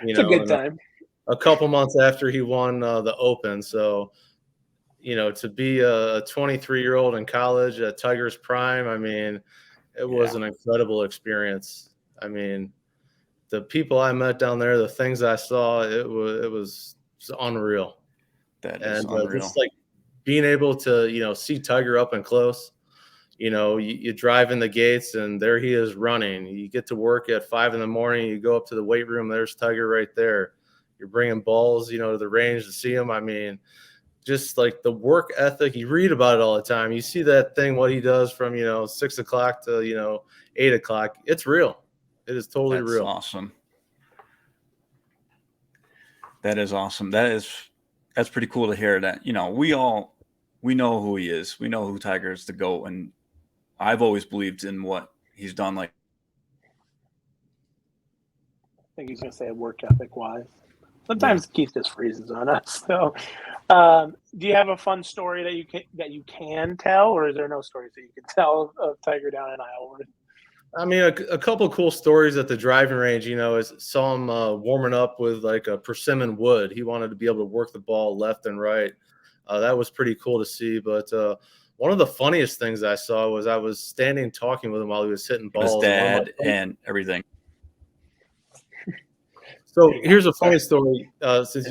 It's a good time. A couple months after he won the Open. So, to be a 23-year-old in college at Tiger's prime, I mean, it was an incredible experience. I mean, the people I met down there, the things I saw, it was unreal. That is unreal. Just like being able to, see Tiger up and close. You drive in the gates and there he is running. You get to work at 5 a.m. You go up to the weight room. There's Tiger right there. You're bringing balls, to the range to see him. I mean, just like the work ethic, you read about it all the time. You see that thing, what he does from, 6 o'clock to, 8 o'clock. It's real. It is totally real. That's awesome. That is awesome. That's pretty cool to hear that. We know who he is. We know who Tiger is, the GOAT. And I've always believed in what he's done. Like, I think he's going to say work ethic wise. Sometimes Keith just freezes on us. So, do you have a fun story that you can tell, or is there no stories that you can tell of Tiger down in Isleworth? I mean, a couple of cool stories at the driving range, is saw him warming up with like a persimmon wood. He wanted to be able to work the ball left and right. That was pretty cool to see. But one of the funniest things I saw was I was standing talking with him while he was hitting balls. His dad and everything. So here's a funny story. Since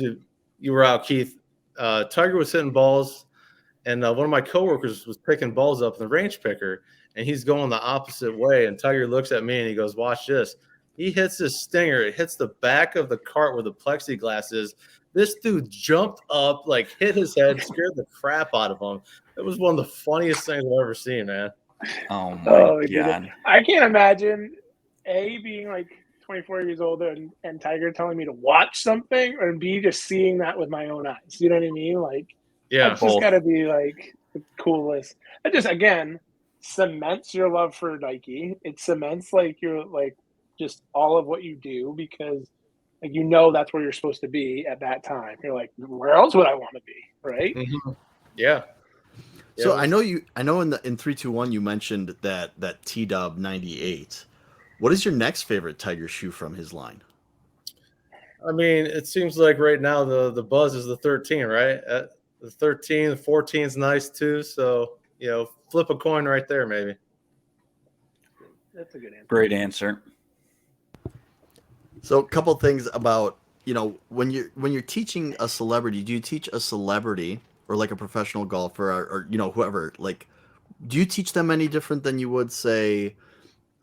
you were out, Keith, Tiger was hitting balls, and one of my coworkers was picking balls up in the range picker, and he's going the opposite way. And Tiger looks at me and he goes, "Watch this." He hits this stinger. It hits the back of the cart where the plexiglass is. This dude jumped up, like hit his head, scared the crap out of him. It was one of the funniest things I've ever seen, man. Oh my God. I can't imagine being like 24 years old and Tiger telling me to watch something, or B, just seeing that with my own eyes. You know what I mean? Like, yeah, it's just got to be like the coolest. It just, again, cements your love for Nike. It cements like your, like, just all of what you do, because like, that's where you're supposed to be at that time. You're like, where else would I want to be? Right. Mm-hmm. Yeah. So I know in 3-2-1 you mentioned that T-Dub 98. What is your next favorite Tiger shoe from his line? I mean, it seems like right now the buzz is the 13, right? The 13, the 14 is nice too. So, flip a coin right there, maybe. That's a good answer. Great answer. So a couple things about, when you're teaching a celebrity, do you teach a celebrity or like a professional golfer or whoever, like, do you teach them any different than you would say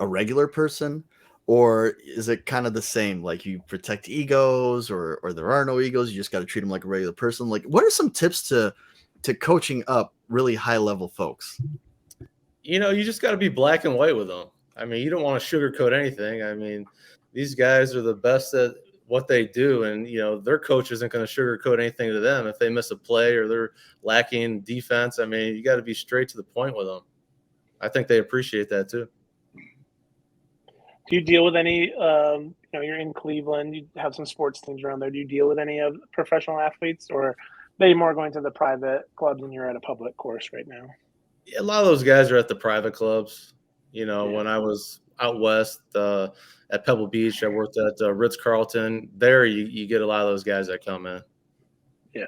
a regular person, or is it kind of the same? Like, you protect egos, or there are no egos, you just got to treat them like a regular person? Like, what are some tips to coaching up really high level folks? You just got to be black and white with them. I mean, you don't want to sugarcoat anything. I mean, these guys are the best at what they do, and their coach isn't going to sugarcoat anything to them. If they miss a play or they're lacking defense, I mean, you got to be straight to the point with them. I think they appreciate that too. Do you deal with any, you're in Cleveland, you have some sports teams around there. Do you deal with any of the professional athletes, or are they more going to the private clubs and you're at a public course right now? Yeah, a lot of those guys are at the private clubs. When I was out west at Pebble Beach, I worked at Ritz-Carlton. There you get a lot of those guys that come in. Yeah.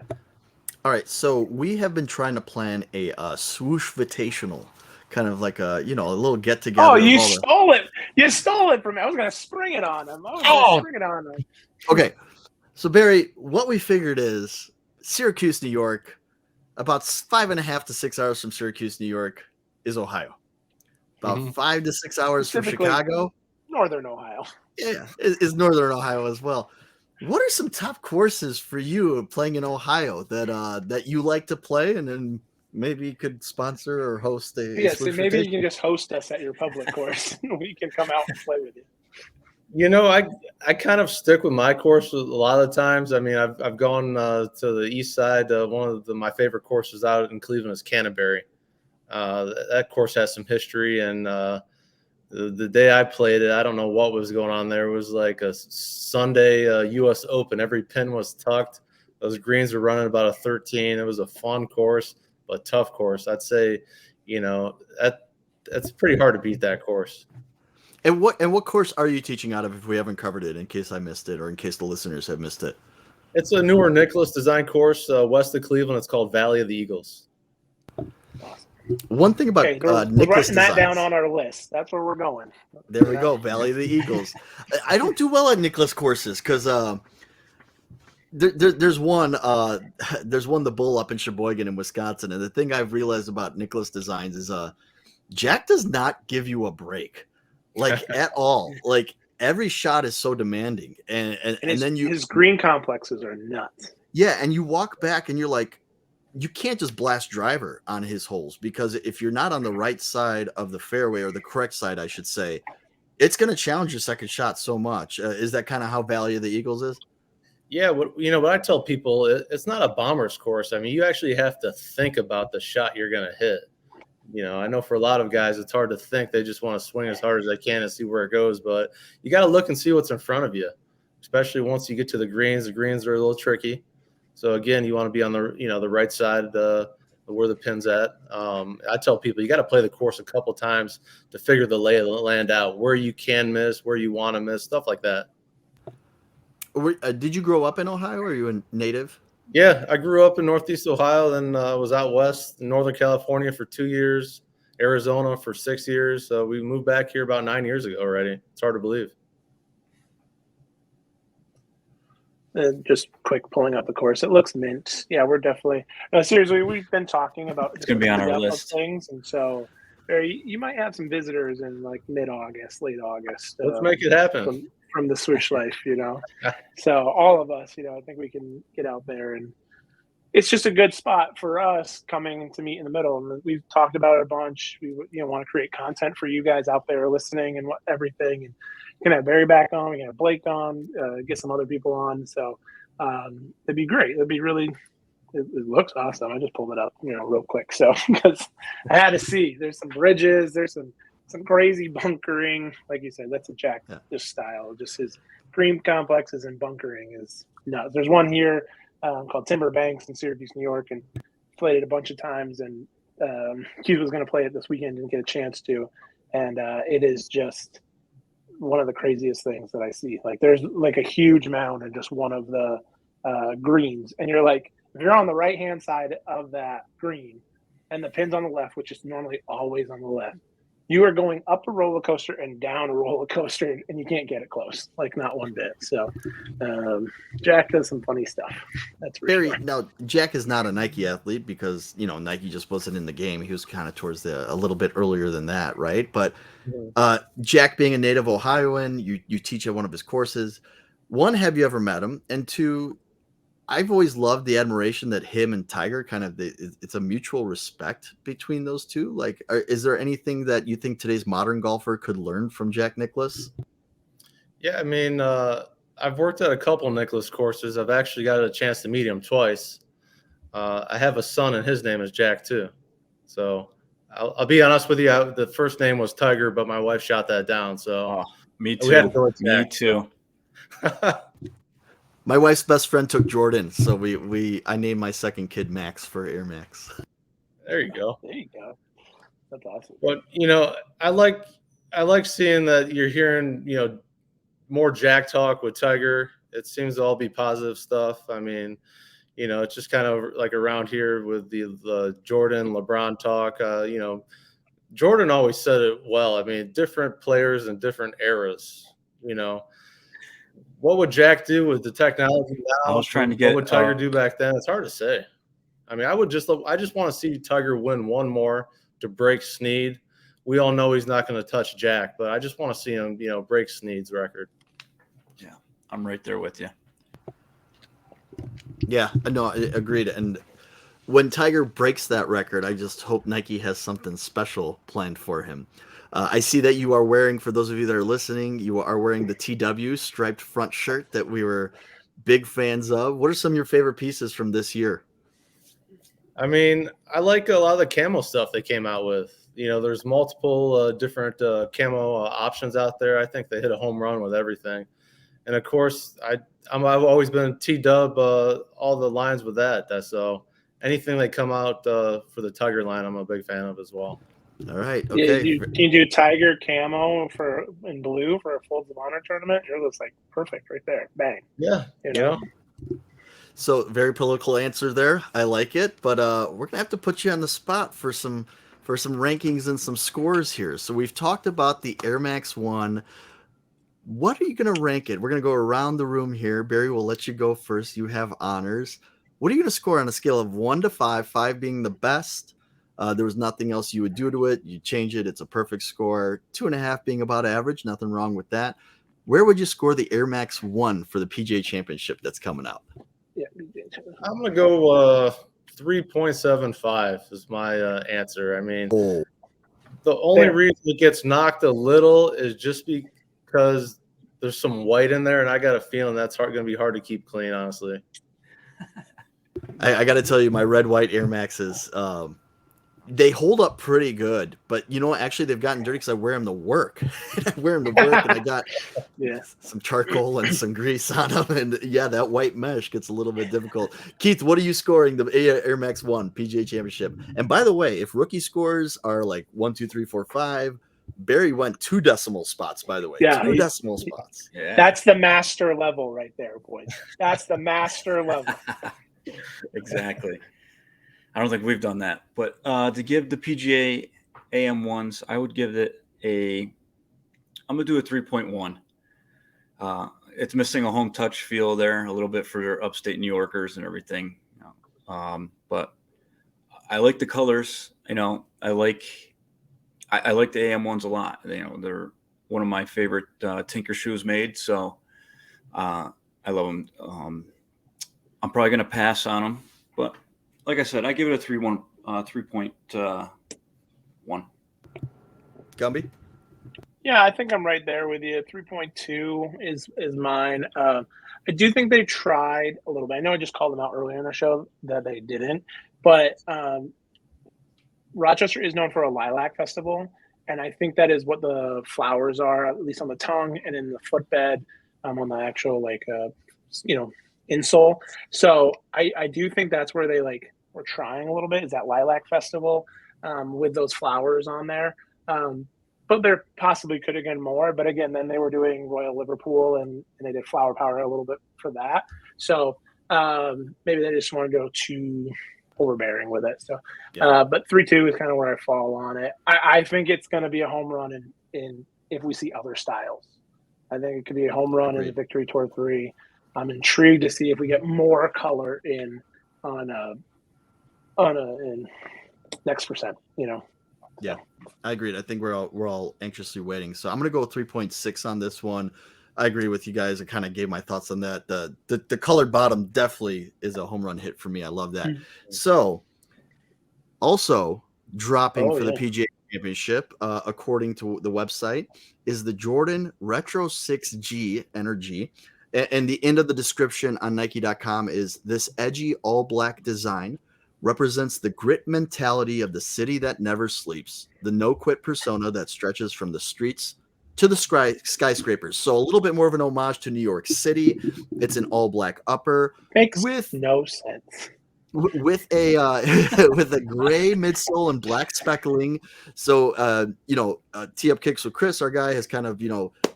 All right. So we have been trying to plan a Swoosh Invitational, kind of like a little get together. Oh, you stole it! You stole it from me. I was gonna spring it on him. Okay, so Barry, what we figured is Syracuse, New York, about 5.5 to 6 hours from Syracuse, New York, is Ohio. About 5 to 6 hours from Chicago, Northern Ohio. Yeah, is Northern Ohio as well. What are some top courses for you playing in Ohio that you like to play, and then maybe you could sponsor or host a so maybe you can just host us at your public course and we can come out and play with you. I kind of stick with my course a lot of times. I mean, I've gone to the east side. One of my favorite courses out in Cleveland is Canterbury. That course has some history, and the day I played it, I don't know what was going on there. It was like a Sunday U.S. Open. Every pin was tucked. Those greens were running about a 13. It was a fun course, but tough course. I'd say, that's pretty hard to beat that course. And what course are you teaching out of, if we haven't covered it, in case I missed it or in case the listeners have missed it? It's a newer Nicklaus design course west of Cleveland. It's called Valley of the Eagles. Awesome. One thing about we're Nicklaus writing that designs, down on our list. That's where we're going. There we go, Valley of the Eagles. I don't do well at Nicklaus courses because there's one the Bull up in Sheboygan in Wisconsin, and the thing I've realized about Nicklaus designs is Jack does not give you a break, like at all. Like every shot is so demanding, and then his green complexes are nuts. Yeah, and you walk back and you're like, you can't just blast driver on his holes, because if you're not on the right side of the fairway, or the correct side, I should say, it's going to challenge your second shot so much. Is that kind of how Valley of the Eagles is? Yeah, what I tell people, it's not a bomber's course. I mean, you actually have to think about the shot you're going to hit. I know for a lot of guys, it's hard to think. They just want to swing as hard as they can and see where it goes. But you got to look and see what's in front of you, especially once you get to the greens. The greens are a little tricky. So again, you want to be on the the right side of where the pin's at. I tell people you got to play the course a couple times to figure the lay of the land out, where you can miss, where you want to miss, stuff like that. Did you grow up in Ohio, or are you a native? Yeah, I grew up in Northeast Ohio, then was out west in Northern California for 2 years, Arizona for 6 years. So we moved back here about 9 years ago already. It's hard to believe. And just quick pulling up the course. It looks mint. Yeah, we're definitely seriously. We've been talking about it's going to be on our list things, and so Barry, you might have some visitors in like mid-August, late August. Let's make it happen from the Swoosh Life, So all of us, I think we can get out there, and it's just a good spot for us coming to meet in the middle. And we've talked about it a bunch. We want to create content for you guys out there listening and everything. And can have Barry back on. We can have Blake on. Get some other people on. So it'd be great. It'd be really. It looks awesome. I just pulled it up, real quick. So because I had to see. There's some bridges. There's some crazy bunkering. Like you said, that's a Jack just style. Just his green complexes and bunkering is nuts. There's one here called Timber Banks in Syracuse, New York, and played it a bunch of times. And Hughes was going to play it this weekend, didn't get a chance to. And it is just one of the craziest things that I see. Like there's like a huge mound in just one of the greens, and you're like, if you're on the right hand side of that green and the pin's on the left, which is normally always on the left, you are going up a roller coaster and down a roller coaster, and you can't get it close, like not one bit. So Jack does some funny stuff. That's Barry. Now Jack is not a Nike athlete because Nike just wasn't in the game. He was kind of towards a little bit earlier than that, right? But Jack, being a native Ohioan, you teach at one of his courses. One, have you ever met him? And two, I've always loved the admiration that him and Tiger it's a mutual respect between those two. Like, is there anything that you think today's modern golfer could learn from Jack Nicklaus? Yeah, I mean, I've worked at a couple Nicklaus courses. I've actually got a chance to meet him twice. I have a son, and his name is Jack too. So I'll be honest with you. The first name was Tiger, but my wife shot that down. So me too. Me too. My wife's best friend took Jordan, so I named my second kid Max for Air Max. There you go. There you go. That's awesome. But I like seeing that you're hearing more Jack talk with Tiger. It seems to all be positive stuff. I mean, it's just kind of like around here with the Jordan LeBron talk. Jordan always said it well. I mean, different players in different eras. What would Jack do with the technology now? I was trying to get. What would Tiger do back then? It's hard to say. I mean, I just want to see Tiger win one more to break Snead. We all know he's not going to touch Jack, but I just want to see him, break Snead's record. Yeah, I'm right there with you. Yeah, no, agreed. And when Tiger breaks that record, I just hope Nike has something special planned for him. I see that you are wearing, for those of you that are listening, you are wearing the TW striped front shirt that we were big fans of. What are some of your favorite pieces from this year? I mean, I like a lot of the camo stuff they came out with. There's multiple different camo options out there. I think they hit a home run with everything. And of course, I've always been T-Dub all the lines with that. So anything they come out for the Tiger line, I'm a big fan of as well. All right. Okay. Can you do Tiger camo in blue for a Folds of Honor tournament? It looks like perfect right there. Bang. Yeah. So very political answer there. I like it, but we're gonna have to put you on the spot for some rankings and some scores here. So we've talked about the Air Max 1. What are you gonna rank it? We're gonna go around the room here. Barry, we'll let you go first. You have honors. What are you gonna score on a scale of 1 to 5? 5 being the best. There was nothing else you would do to it. You change it. It's a perfect score. 2.5 being about average. Nothing wrong with that. Where would you score the Air Max 1 for the PGA Championship that's coming out? Yeah, I'm going to go 3.75 is my answer. I mean, the only reason it gets knocked a little is just because there's some white in there, and I got a feeling that's going to be hard to keep clean, honestly. I got to tell you, my red-white Air Maxes, They hold up pretty good, but actually they've gotten dirty because I wear them to work. I wear them to work, and I got some charcoal and some grease on them, and that white mesh gets a little bit difficult. Keith, what are you scoring the Air Max 1 PGA Championship? And by the way, if rookie scores are like 1, 2, 3, 4, 5, Barry went 2 decimal spots. By the way, 2 decimal spots. Yeah. That's the master level right there, boys. That's the master level. Exactly. I don't think we've done that, but to give the PGA AM1s, I would give it I'm going to do a 3.1. It's missing a home touch feel there a little bit for upstate New Yorkers and everything. But I like the colors. I like the AM1s a lot. They're one of my favorite Tinker shoes made. So I love them. I'm probably going to pass on them, but like I said, I give it a 3.1. Gumby? Yeah, I think I'm right there with you. 3.2 is mine. I do think they tried a little bit. I know I just called them out earlier in the show that they didn't, but Rochester is known for a lilac festival, and I think that is what the flowers are, at least on the tongue and in the footbed, on the actual insole. So I do think that's where they were trying a little bit, is that lilac festival with those flowers on there. But there possibly could have been more. But again, then they were doing Royal Liverpool and they did Flower Power a little bit for that. So maybe they just want to go too overbearing with it. So, but 3.2 is kind of where I fall on it. I think it's going to be a home run in if we see other styles. I think it could be a home run in the Victory Tour 3. I'm intrigued to see if we get more color in next percent. Yeah, I agreed. I think we're all anxiously waiting. So I'm gonna go with 3.6 on this one. I agree with you guys. I kind of gave my thoughts on that. The colored bottom definitely is a home run hit for me. I love that. So also dropping for the PGA Championship, according to the website, is the Jordan Retro 6G Energy. And the end of the description on Nike.com is, this edgy all black design represents the grit mentality of the city that never sleeps, the no quit persona that stretches from the streets to the skyscrapers. So a little bit more of an homage to New York City. It's an all black upper. Makes no sense. With a with a gray midsole and black speckling. So Tee Up Kicks with Chris, our guy, has kind of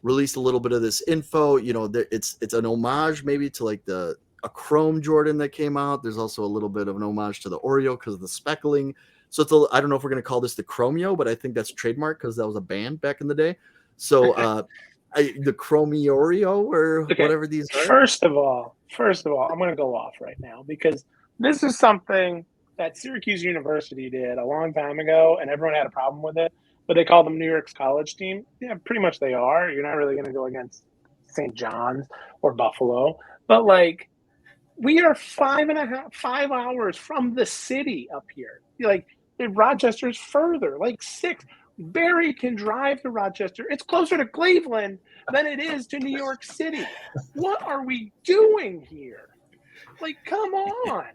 released a little bit of this info. It's an homage maybe to a chrome Jordan that came out. There's also a little bit of an homage to the Oreo because of the speckling. So I don't know if we're going to call this the Chromeo, but I think that's trademark because that was a band back in the day. So the Chromie Oreo or whatever these are. First of all, I'm going to go off right now because this is something that Syracuse University did a long time ago, and everyone had a problem with it. But they called them New York's college team. Yeah, pretty much they are. You're not really going to go against St. John's or Buffalo. But we are 5 hours from the city up here. Rochester's further, 6. Barry can drive to Rochester. It's closer to Cleveland than it is to New York City. What are we doing here? Come on.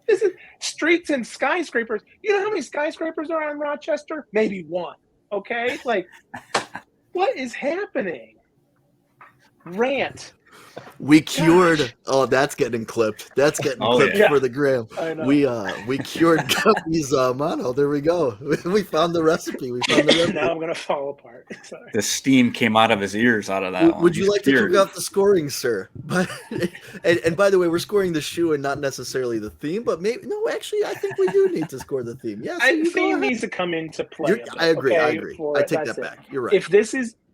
This is streets and skyscrapers. You know how many skyscrapers are in Rochester? Maybe 1. Okay? What is happening? Rant. We cured. Oh, that's getting clipped. That's getting clipped for the gram. We cured Gumby's mono. There we go. We found the recipe. Now I'm gonna fall apart. Sorry. The steam came out of his ears out of that. Would you like to kick off the scoring, sir? But and by the way, we're scoring the shoe and not necessarily the theme. But maybe actually, I think we do need to score the theme. Yes, the theme needs to come into play. I agree. I take that back. You're right.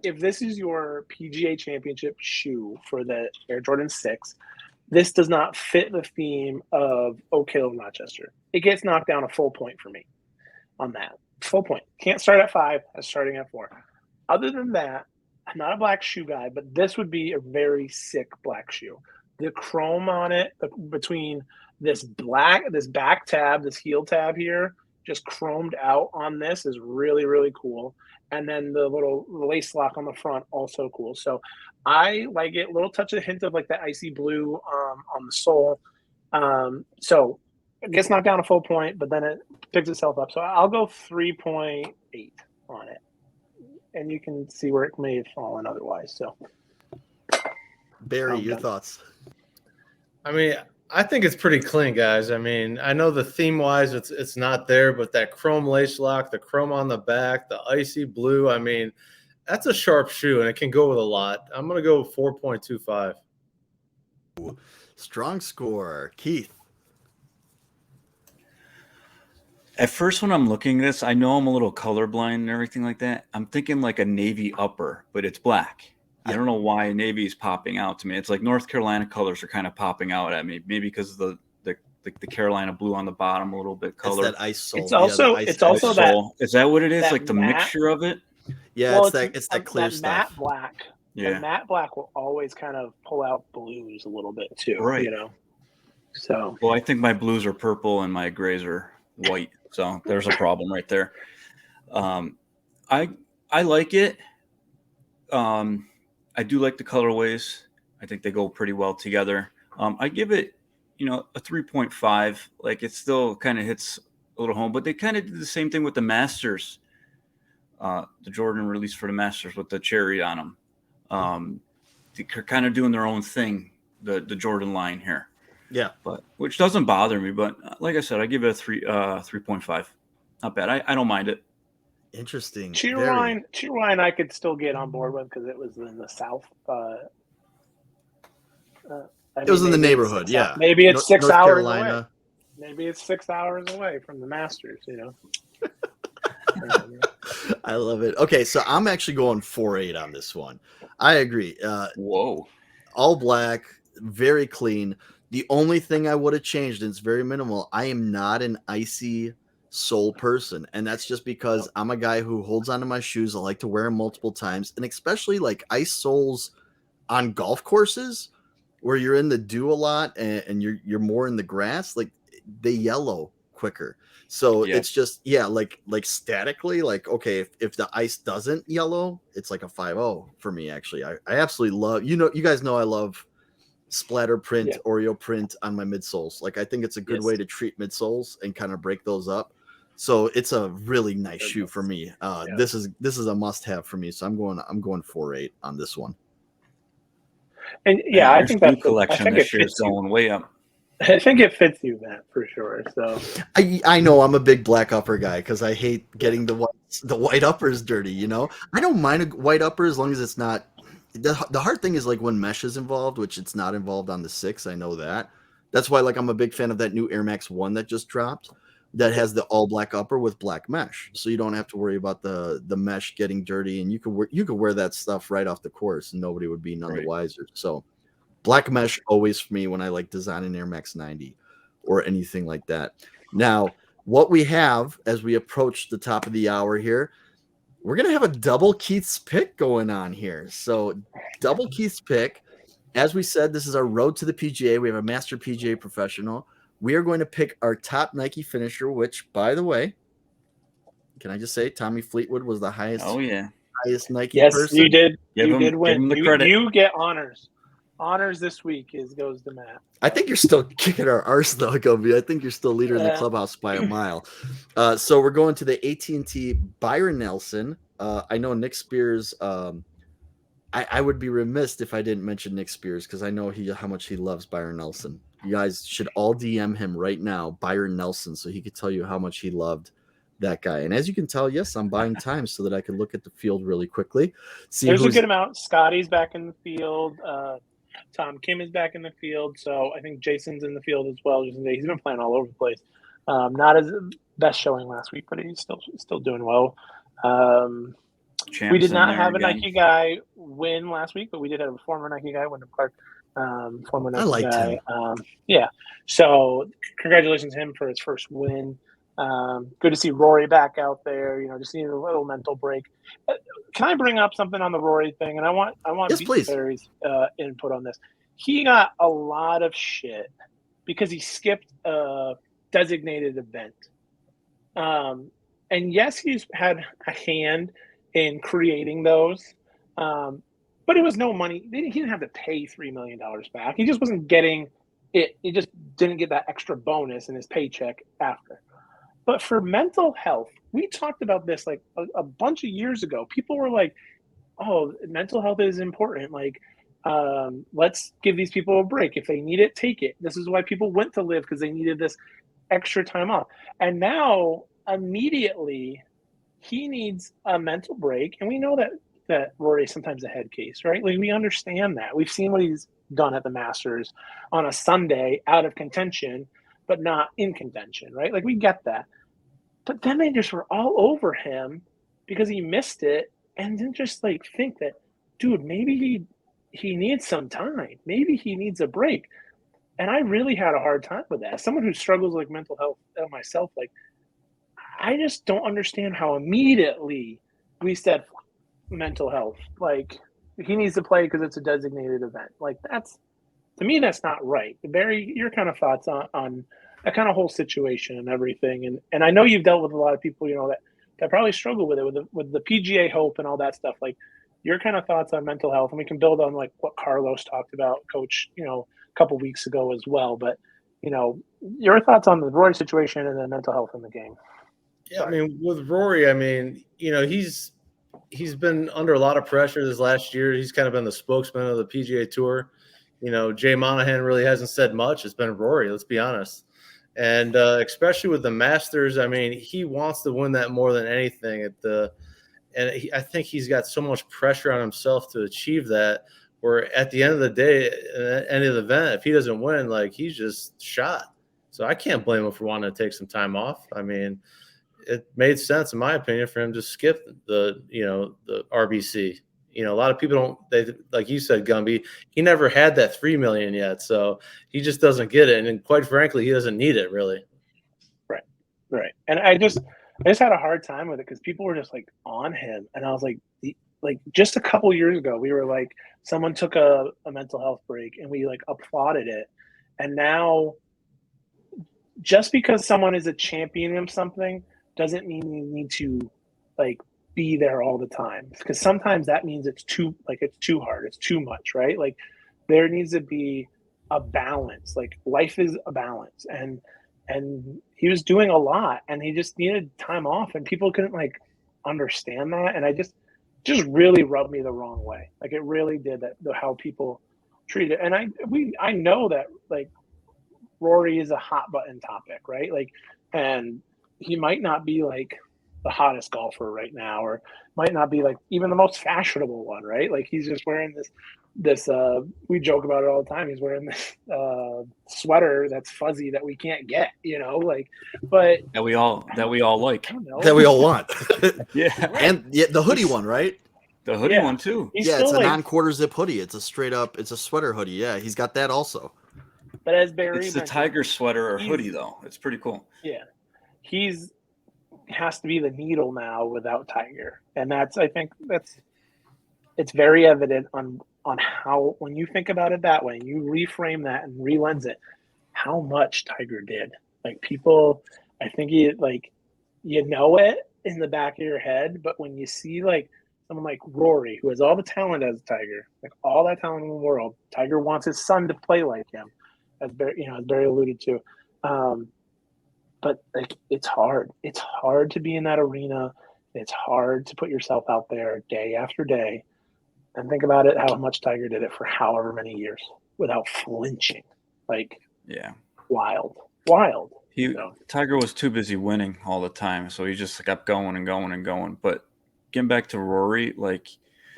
If this is your PGA Championship shoe for the Air Jordan 6, this does not fit the theme of Oak Hill and Rochester. It gets knocked down a full point for me on that. Full point. Can't start at 5. I'm starting at 4. Other than that, I'm not a black shoe guy, but this would be a very sick black shoe. The chrome on it, between this back tab, this heel tab here, just chromed out on this, is really, really cool. And then the little lace lock on the front, also cool. So I like it. A little touch of hint of that icy blue on the sole. So it gets knocked down a full point, but then it picks itself up. So I'll go 3.8 on it. And you can see where it may have fallen otherwise. So, Barry, your thoughts? I mean, I think it's pretty clean, guys. I mean, I know the theme-wise it's not there, but that chrome lace lock, the chrome on the back, the icy blue, I mean, that's a sharp shoe, and it can go with a lot. I'm going to go 4.25. Strong score. Keith? At first, when I'm looking at this, I know I'm a little colorblind and everything like that. I'm thinking like a navy upper, but it's black. I don't know why navy is popping out to me. It's like North Carolina colors are kind of popping out at me. Maybe because of the Carolina blue on the bottom, a little bit color. It's that ice sole. It's also that. Is that what it is? That like the matte, mixture of it? Yeah, well, it's that clear that stuff. Matte black. Yeah. The matte black will always kind of pull out blues a little bit too. Right. You know. So. Well, I think my blues are purple and my grays are white. So there's a problem right there. I like it. I do like the colorways. I think they go pretty well together. I give it, a 3.5. Like it still kind of hits a little home, but they kind of did the same thing with the Masters. The Jordan release for the Masters with the cherry on them. They're kind of doing their own thing, the Jordan line here. Yeah, but which doesn't bother me. But like I said, I give it a 3.5. Not bad. I don't mind it. Interesting. Cheer line I could still get on board with because it was in the South. It was in the neighborhood, yeah. Maybe it's 6 North hours Carolina. away. Maybe it's 6 hours away from the Masters, I love it. Okay, so I'm actually going 4.8 on this one. I agree. Whoa. All black, very clean. The only thing I would have changed, and it's very minimal, I am not an icy sole person. And that's just because I'm a guy who holds onto my shoes. I like to wear them multiple times. And especially like ice soles on golf courses where you're in the dew a lot and you're more in the grass, like they yellow quicker. So it's just, like statically, like, okay, if the ice doesn't yellow, it's like a 5.0 for me, actually. I absolutely love, you guys know I love splatter print, Oreo print on my midsoles. Like I think it's a good way to treat midsoles and kind of break those up. So it's a really nice shoe for me. This is a must-have for me. So I'm going 4.8 on this one. And I think that collection this year is going way up. I think it fits you, Matt, for sure. So I know I'm a big black upper guy because I hate getting the white uppers dirty. I don't mind a white upper as long as it's not. The hard thing is like when mesh is involved, which it's not involved on the 6. I know that. That's why I'm a big fan of that new Air Max 1 that just dropped. That has the all black upper with black mesh, so you don't have to worry about the mesh getting dirty, and you could wear that stuff right off the course, and nobody would be none the wiser. So, black mesh always for me when I like designing Air Max 90 or anything like that. Now, what we have as we approach the top of the hour here, we're gonna have a double Keith's pick going on here. So, double Keith's pick. As we said, this is our road to the PGA. We have a master PGA professional. We are going to pick our top Nike finisher, which, by the way, can I just say Tommy Fleetwood was the highest Nike person? Yes, you did. You did Give win. him the credit. You get honors. Honors this week goes to Matt. I think you're still kicking our arse, though, Gumby. I think you're still leader in the clubhouse by a mile. So we're going to the AT&T Byron Nelson. I know Nick Spears. I would be remiss if I didn't mention Nick Spears because I know how much he loves Byron Nelson. You guys should all DM him right now, Byron Nelson, so he could tell you how much he loved that guy. And as you can tell, yes, I'm buying time so that I can look at the field really quickly. There's a good amount. Scotty's back in the field. Tom Kim is back in the field. So I think Jason's in the field as well. He's been playing all over the place. Not as best showing last week, but he's still doing well. We did not have a Nike guy win last week, but we did have a former Nike guy, Wyndham Clark. Former Nike I liked guy. him. So congratulations to him for his first win. Good to see Rory back out there. Just needed a little mental break. Can I bring up something on the Rory thing? And I want Barry's input on this. He got a lot of shit because he skipped a designated event. And yes, he's had a hand in creating those. But it was no money. He didn't have to pay $3 million back. He just wasn't getting It just didn't get that extra bonus in his paycheck after. But for mental health, we talked about this like a bunch of years ago. People were like, oh, mental health is important. Like, let's give these people a break. If they need it, take it. This is why people went to live, because they needed this extra time off. And now immediately he needs a mental break. And we know that Rory is sometimes a head case, right? Like, we understand that. We've seen what he's done at the Masters on a Sunday out of contention, but not in contention, right? Like, we get that. But then they just were all over him because he missed it, and then just like think that, dude, maybe he needs some time. Maybe he needs a break. And I really had a hard time with that. As someone who struggles with mental health myself, like, I just don't understand how immediately we said mental health. Like, he needs to play because it's a designated event. Like, to me, that's not right. Barry, your kind of thoughts on that kind of whole situation and everything. And I know you've dealt with a lot of people, that probably struggle with it, with the PGA Hope and all that stuff. Like, your kind of thoughts on mental health, and we can build on like what Carlos talked about, Coach, a couple weeks ago as well. But your thoughts on the Rory situation and the mental health in the game. Yeah, I mean, with Rory, I mean, he's been under a lot of pressure this last year. He's kind of been the spokesman of the PGA Tour. Jay Monahan really hasn't said much. It's been Rory, let's be honest. And especially with the Masters, I mean, he wants to win that more than anything. I think he's got so much pressure on himself to achieve that, where at the end of the day, at any of the event, if he doesn't win, like, he's just shot. So I can't blame him for wanting to take some time off. I mean, it made sense, in my opinion, for him to skip the RBC. A lot of people like you said, Gumby, he never had that $3 million yet. So he just doesn't get it. And quite frankly, he doesn't need it, really. Right. And I just had a hard time with it because people were just like on him. And I was like just a couple years ago, we were like, someone took a mental health break and we like applauded it. And now, just because someone is a champion of something doesn't mean you need to like be there all the time, because sometimes that means it's too hard, it's too much, right? Like, there needs to be a balance. Like, life is a balance, and he was doing a lot and he just needed time off, and people couldn't like understand that, and I just really rubbed me the wrong way. Like, it really did, that how people treat it. And I know that like Rory is a hot button topic, right? Like, and he might not be like the hottest golfer right now, or might not be like even the most fashionable one, right? Like, he's just wearing this we joke about it all the time. He's wearing this sweater that's fuzzy that we can't get, but that we all like, that we all want. Yeah. And the hoodie one, right? The hoodie one too. It's a non-quarter zip hoodie. It's a straight up, it's a sweater hoodie. Yeah, he's got that also. But as Barry it's the Tiger sweater or hoodie though. It's pretty cool. Yeah. Has to be the needle now without Tiger. And I think it's very evident on how, when you think about it that way, and you reframe that and relens it, how much Tiger did. Like, people, I think it in the back of your head, but when you see like someone like Rory, who has all the talent as Tiger, like all that talent in the world, Tiger wants his son to play like him, as Barry alluded to. But like, it's hard. It's hard to be in that arena. It's hard to put yourself out there day after day. And think about it, how much Tiger did it for however many years without flinching. Like, yeah, wild. Tiger was too busy winning all the time, so he just kept going and going and going. But getting back to Rory, like,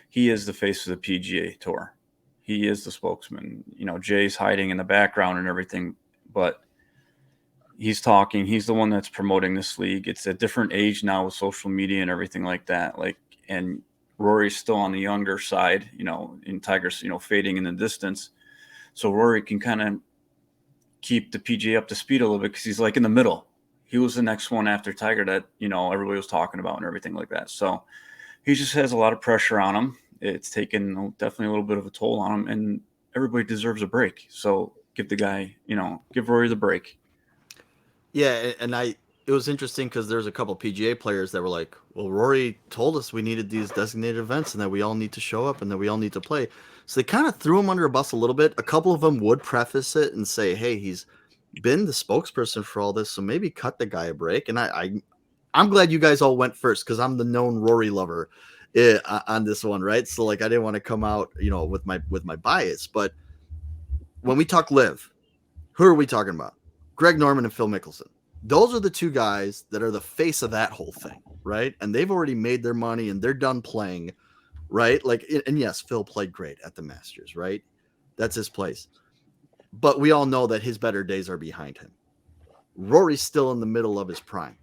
he is the face of the PGA Tour. He is the spokesman. Jay's hiding in the background and everything, but he's talking. He's the one that's promoting this league. It's a different age now with social media and everything like that. Like, and Rory's still on the younger side, and Tiger's, fading in the distance. So Rory can kind of keep the PGA up to speed a little bit because he's like in the middle. He was the next one after Tiger that, everybody was talking about and everything like that. So he just has a lot of pressure on him. It's taken definitely a little bit of a toll on him, and everybody deserves a break. So give the guy, give Rory the break. Yeah, and was interesting because there's a couple PGA players that were like, well, Rory told us we needed these designated events and that we all need to show up and that we all need to play. So they kind of threw him under a bus a little bit. A couple of them would preface it and say, hey, he's been the spokesperson for all this, so maybe cut the guy a break. And I'm glad you guys all went first because I'm the known Rory lover on this one, right? So like I didn't want to come out, with my bias. But when we talk live, who are we talking about? Greg Norman and Phil Mickelson. Those are the two guys that are the face of that whole thing, right? And they've already made their money and they're done playing, right? Like, and yes, Phil played great at the Masters, right? That's his place. But we all know that his better days are behind him. Rory's still in the middle of his prime.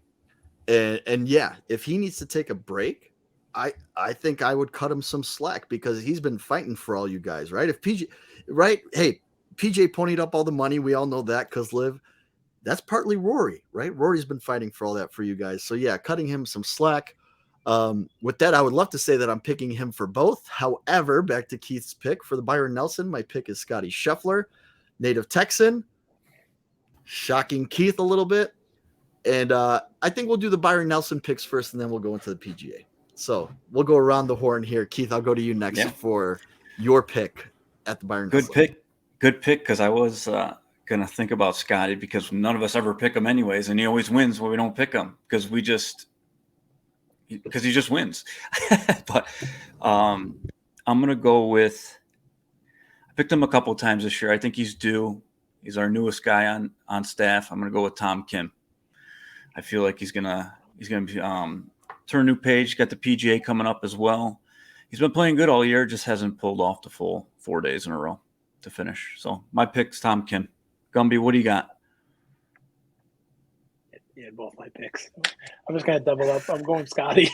And yeah, if he needs to take a break, I think I would cut him some slack because he's been fighting for all you guys, right? If PJ, right? Hey, PJ ponied up all the money. We all know that because Liv. That's partly Rory, right? Rory's been fighting for all that for you guys. So yeah, cutting him some slack. With that, I would love to say that I'm picking him for both. However, back to Keith's pick for the Byron Nelson, my pick is Scotty Scheffler, native Texan. Shocking Keith a little bit. And I think we'll do the Byron Nelson picks first, and then we'll go into the PGA. So we'll go around the horn here. Keith, I'll go to you next for your pick at the Byron Nelson. Good pick, because I was going to think about Scotty because none of us ever pick him anyways, and he always wins when we don't pick him because he just wins. But I'm going to go with – I picked him a couple of times this year. I think he's due. He's our newest guy on staff. I'm going to go with Tom Kim. I feel like he's gonna be turn a new page. Got the PGA coming up as well. He's been playing good all year, just hasn't pulled off the full 4 days in a row to finish. So my pick's Tom Kim. Gumby, what do you got? Yeah, both my picks. I'm just gonna double up. I'm going Scotty.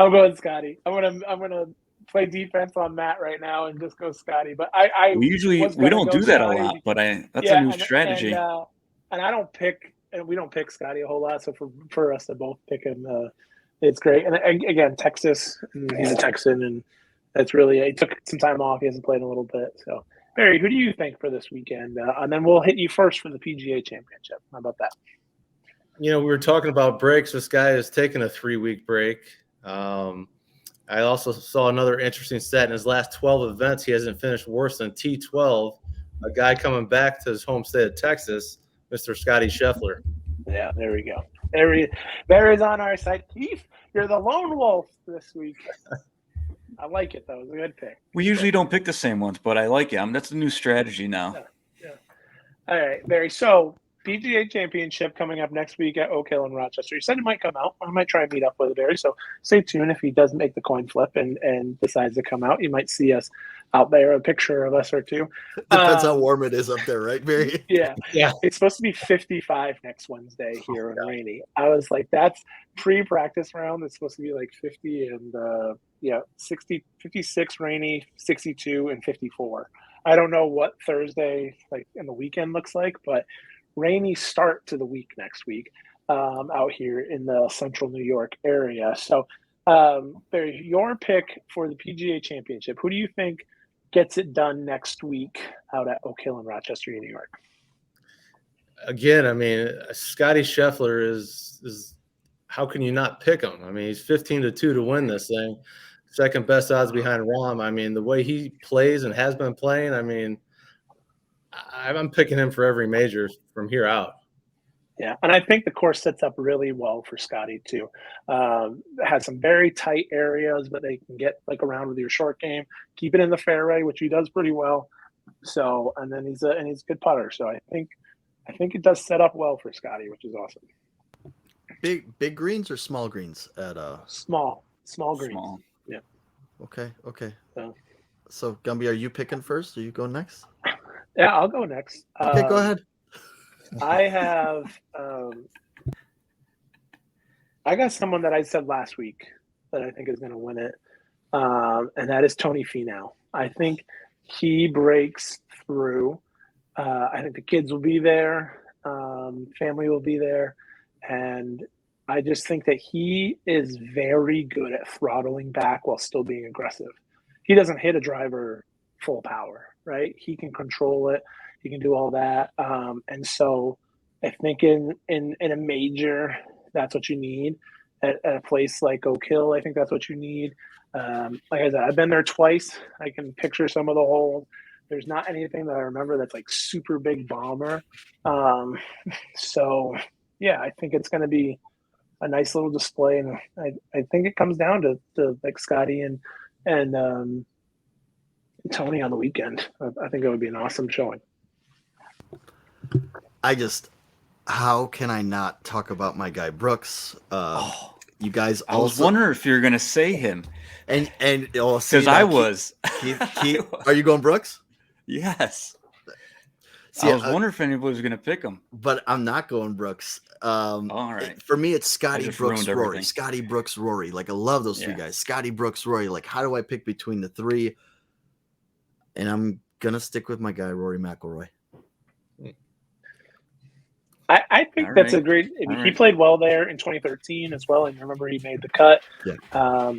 I'm gonna play defense on Matt right now and just go Scotty. But we don't do that Scotty. A lot, but that's a new strategy. And I don't pick. And we don't pick Scotty a whole lot, so for us to both pick him, it's great. And again, Texas, and he's a Texan, and that's really he took some time off. He hasn't played in a little bit. So, Barry, who do you think for this weekend? And then we'll hit you first for the PGA Championship. How about that? We were talking about breaks. This guy has taken a 3-week break. I also saw another interesting stat. In his last 12 events, he hasn't finished worse than T12. A guy coming back to his home state of Texas, Mr. Scotty Scheffler. Yeah, there we go. Barry's on our side. Keith, you're the lone wolf this week. I like it, though. It's a good pick. We usually don't pick the same ones, but I like it. That's a new strategy now. Yeah. All right, Barry. So, PGA Championship coming up next week at Oak Hill in Rochester. You said it might come out. I might try and meet up with Barry. So, stay tuned. If he does make the coin flip and decides to come out, you might see us out there, a picture of us or two. Depends how warm it is up there, right, Barry? Yeah. It's supposed to be 55 next Wednesday here and rainy. I was like, that's pre-practice round. It's supposed to be like 50 and 60, 56 rainy, 62 and 54. I don't know what Thursday like in the weekend looks like, but rainy start to the week next week out here in the central New York area. So Barry, your pick for the PGA Championship, who do you think gets it done next week out at Oak Hill in Rochester, New York? Again, Scotty Scheffler is how can you not pick him? He's 15-2 to win this thing. Second best odds behind Rahm. The way he plays and has been playing, I'm picking him for every major from here out. Yeah, and I think the course sets up really well for Scotty too. It has some very tight areas, but they can get around with your short game, keep it in the fairway, which he does pretty well. So, and then he's a good putter. So I think it does set up well for Scotty, which is awesome. Big greens or small greens at small greens. Small. Yeah. Okay. So Gumby, are you picking first? Or you going next? Yeah, I'll go next. Okay, go ahead. I have I got someone that I said last week that I think is going to win it, and that is Tony Finau. I think he breaks through. I think the kids will be there, family will be there, and I just think that he is very good at throttling back while still being aggressive. He doesn't hit a driver full power, right? He can control it. He can do all that. And so I think in a major that's what you need at a place like Oak Hill. I think that's what you need. Like I said, I've been there twice. I can picture some of the holes. There's not anything that I remember that's like super big bomber. So yeah, I think it's going to be a nice little display, and I think it comes down to like Scotty and Tony on the weekend. I think it would be an awesome showing. How can I not talk about my guy Brooks? You guys also, I was wondering if you're gonna say him, and because I was. Keith, are you going Brooks? Yes. I was wondering if anybody was gonna pick him, but I'm not going Brooks. All right. For me, it's Scotty Brooks, Rory. Everything. Scotty Brooks, Rory. Like I love those three guys. Scotty Brooks, Rory. Like how do I pick between the three? And I'm gonna stick with my guy Rory McIlroy. I think that's a great. He played well there in 2013 as well, and I remember he made the cut. Yeah. I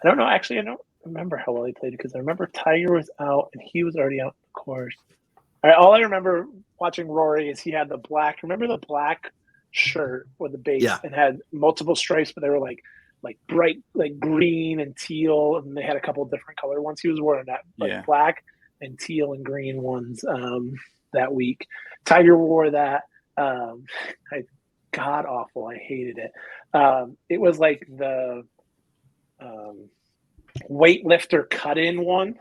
don't know. Actually, I don't remember how well he played because I remember Tiger was out and he was already out the course. All I remember watching Rory is he had the black. Remember the black shirt with the base and had multiple stripes, but they were like bright, like green and teal, and they had a couple of different color ones. He was wearing that black and teal and green ones that week. Tiger wore that. God awful. I hated it. It was like the weightlifter cut-in one.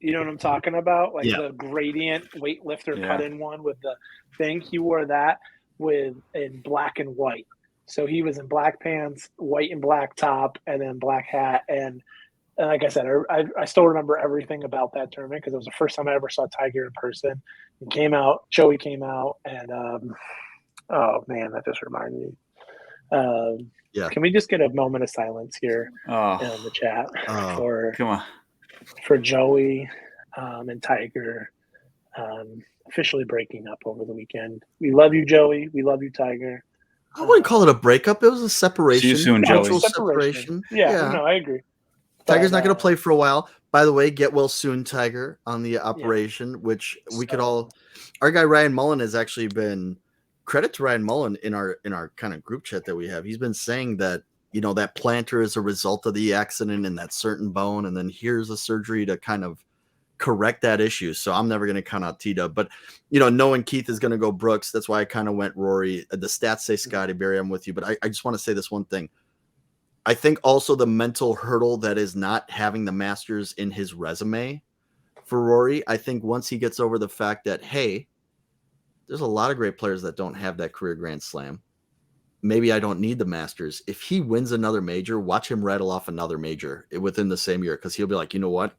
You know what I'm talking about? Like the gradient weightlifter cut-in one with the thing. He wore that in black and white. So he was in black pants, white and black top, and then black hat. And like I said, I still remember everything about that tournament because it was the first time I ever saw Tiger in person. He came out, Joey came out, and oh man, that just reminded me. Can we just get a moment of silence here in the chat for Joey and Tiger officially breaking up over the weekend? We love you, Joey. We love you, Tiger. I wouldn't call it a breakup. It was a separation. See you soon, Joey. Separation. Yeah, no, I agree. Tiger's not going to play for a while. By the way, get well soon, Tiger, on the operation, which we could all. Our guy Ryan Mullen has actually been. Credit to Ryan Mullen in our kind of group chat that we have. He's been saying that that plantar is a result of the accident in that certain bone, and then here's a surgery to kind of correct that issue. So I'm never going to count out T-Dub, but knowing Keith is going to go Brooks, that's why I kind of went Rory. The stats say Scotty, Barry, I'm with you, but I just want to say this one thing. I think also the mental hurdle that is not having the Masters in his resume for Rory. I think once he gets over the fact that, hey, there's a lot of great players that don't have that career Grand Slam. Maybe I don't need the Masters. If he wins another major, watch him rattle off another major within the same year, because he'll be like, you know what?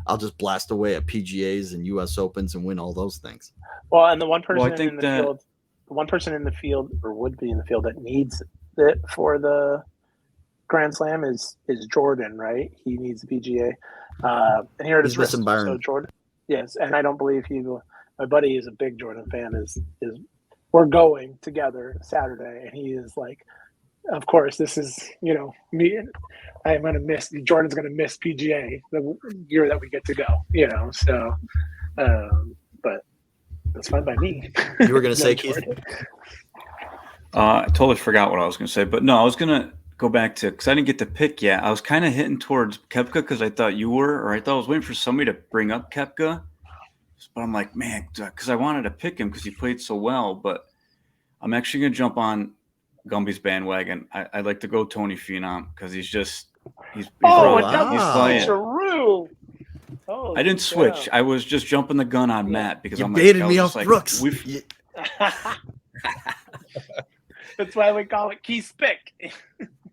I'll just blast away at PGAs and U.S. Opens and win all those things. Well, and the one person in the field, or would be in the field, that needs it for the Grand Slam is Jordan, right? He needs the PGA. And here it is. Missing Byron. So Jordan, yes, and I don't believe he will. My buddy is a big Jordan fan. Is we're going together Saturday, and he is like, of course, this is me. I'm gonna miss Jordan's gonna miss PGA the year that we get to go. So, but that's fine by me. You were gonna say, Keith? I totally forgot what I was gonna say, but no, I was gonna go back to because I didn't get to pick yet. I was kind of hitting towards Koepka because I thought you were, or I thought I was waiting for somebody to bring up Koepka. But I'm like, man, because I wanted to pick him because he played so well. But I'm actually going to jump on Gumby's bandwagon. I'd like to go Tony Finau because he's playing. True. I didn't switch. I was just jumping the gun on Matt because I'm baited me off Brooks. That's why we call it Keith's pick.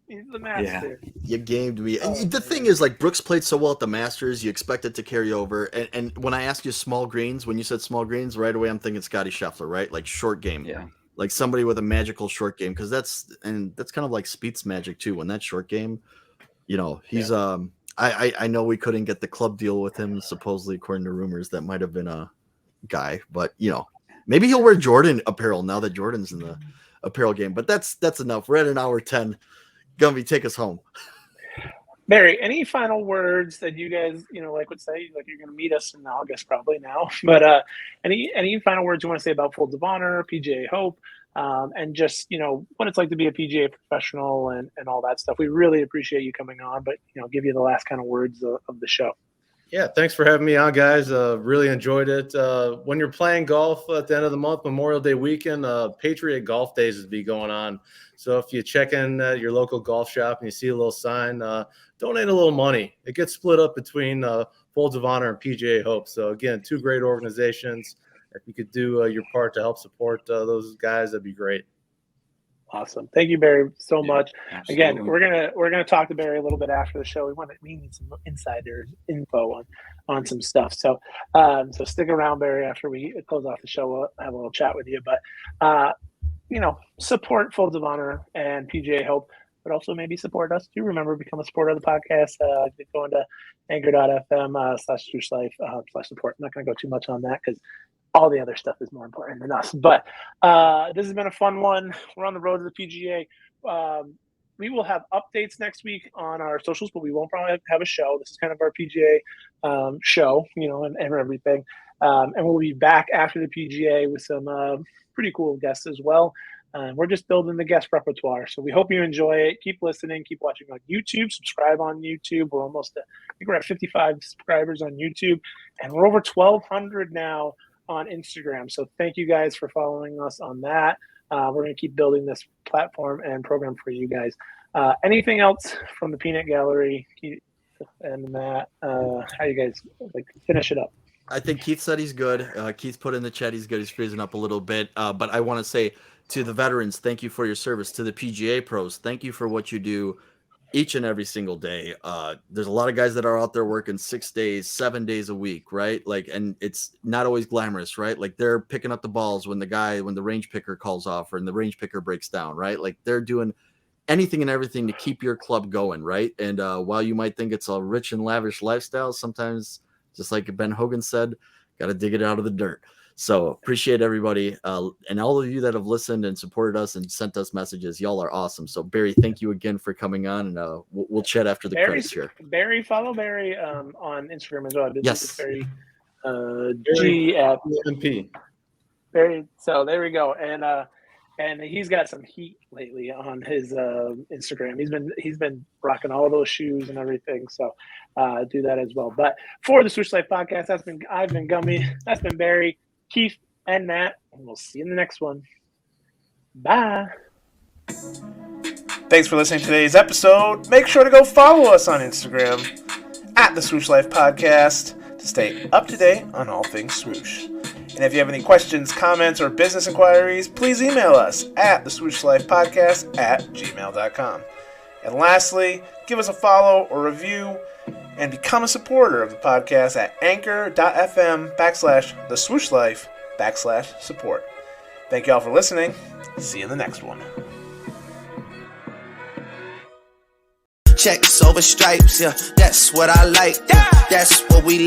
He's the master. Yeah. You gamed me. And the thing is, like, Brooks played so well at the Masters, you expect it to carry over. And when I asked you small greens, when you said small greens, right away I'm thinking Scotty Scheffler, right? Like short game. Yeah. Like somebody with a magical short game, because that's kind of like Spieth's magic too. When that short game, he's I know we couldn't get the club deal with him, supposedly according to rumors. That might have been a guy, but maybe he'll wear Jordan apparel now that Jordan's in the apparel game. But that's enough. We're at an hour 10. Gumby, take us home. Barry, any final words that you guys, would say? Like, you're going to meet us in August probably now. But any final words you want to say about Folds of Honor, PGA Hope, and just, what it's like to be a PGA professional and all that stuff. We really appreciate you coming on, but, give you the last kind of words of the show. Yeah, thanks for having me on, guys. Really enjoyed it. When you're playing golf at the end of the month, Memorial Day weekend, Patriot Golf Days will be going on. So if you check in at your local golf shop and you see a little sign, donate a little money. It gets split up between Folds of Honor and PGA Hope. So, again, two great organizations. If you could do your part to help support those guys, that'd be great. Awesome. Thank you, Barry, so much. Absolutely. Again, we're gonna talk to Barry a little bit after the show. We need some insider info on some stuff. So so stick around, Barry, after we close off the show. We'll have a little chat with you. But support Folds of Honor and PGA Hope, but also maybe support us too. Remember, become a supporter of the podcast. Going to anchor.fm/Swoosh Life /support. I'm not going to go too much on that because all the other stuff is more important than us. But this has been a fun one. We're on the road to the PGA. We will have updates next week on our socials, but we won't probably have a show. This is kind of our PGA show, and everything. And we'll be back after the PGA with some pretty cool guests as well. We're just building the guest repertoire. So we hope you enjoy it. Keep listening. Keep watching on YouTube. Subscribe on YouTube. We're I think we're at 55 subscribers on YouTube. And we're over 1,200 now on Instagram. So thank you guys for following us on that. We're going to keep building this platform and program for you guys. Anything else from the Peanut Gallery and Matt? How you guys finish it up? I think Keith said he's good. Keith put in the chat he's good. He's freezing up a little bit. But I want to say to the veterans, thank you for your service. To the PGA pros, thank you for what you do each and every single day. There's a lot of guys that are out there working 6 days, 7 days a week, right? And it's not always glamorous, right? They're picking up the balls when the range picker calls off or the range picker breaks down, right? They're doing anything and everything to keep your club going, right? And while you might think it's a rich and lavish lifestyle, sometimes, just like Ben Hogan said, got to dig it out of the dirt. So appreciate everybody. And all of you that have listened and supported us and sent us messages. Y'all are awesome. So Barry, thank you again for coming on, and we'll chat after the credits here. Barry, follow Barry on Instagram as well. Yes. Barry G at MP. Barry. So there we go. And he's got some heat lately on his Instagram. He's been rocking all those shoes and everything. So do that as well. But for the Swoosh Life Podcast, I've been Gumby. That's been Barry, Keith, and Matt. And we'll see you in the next one. Bye. Thanks for listening to today's episode. Make sure to go follow us on Instagram at the Swoosh Life Podcast to stay up to date on all things swoosh. And if you have any questions, comments, or business inquiries, please email us at theswooshLifePodcast@gmail.com. And lastly, give us a follow or review and become a supporter of the podcast at anchor.fm/theswooshlife/support. Thank you all for listening. See you in the next one. Checks over stripes, yeah, that's what I like. Yeah, that's what we like.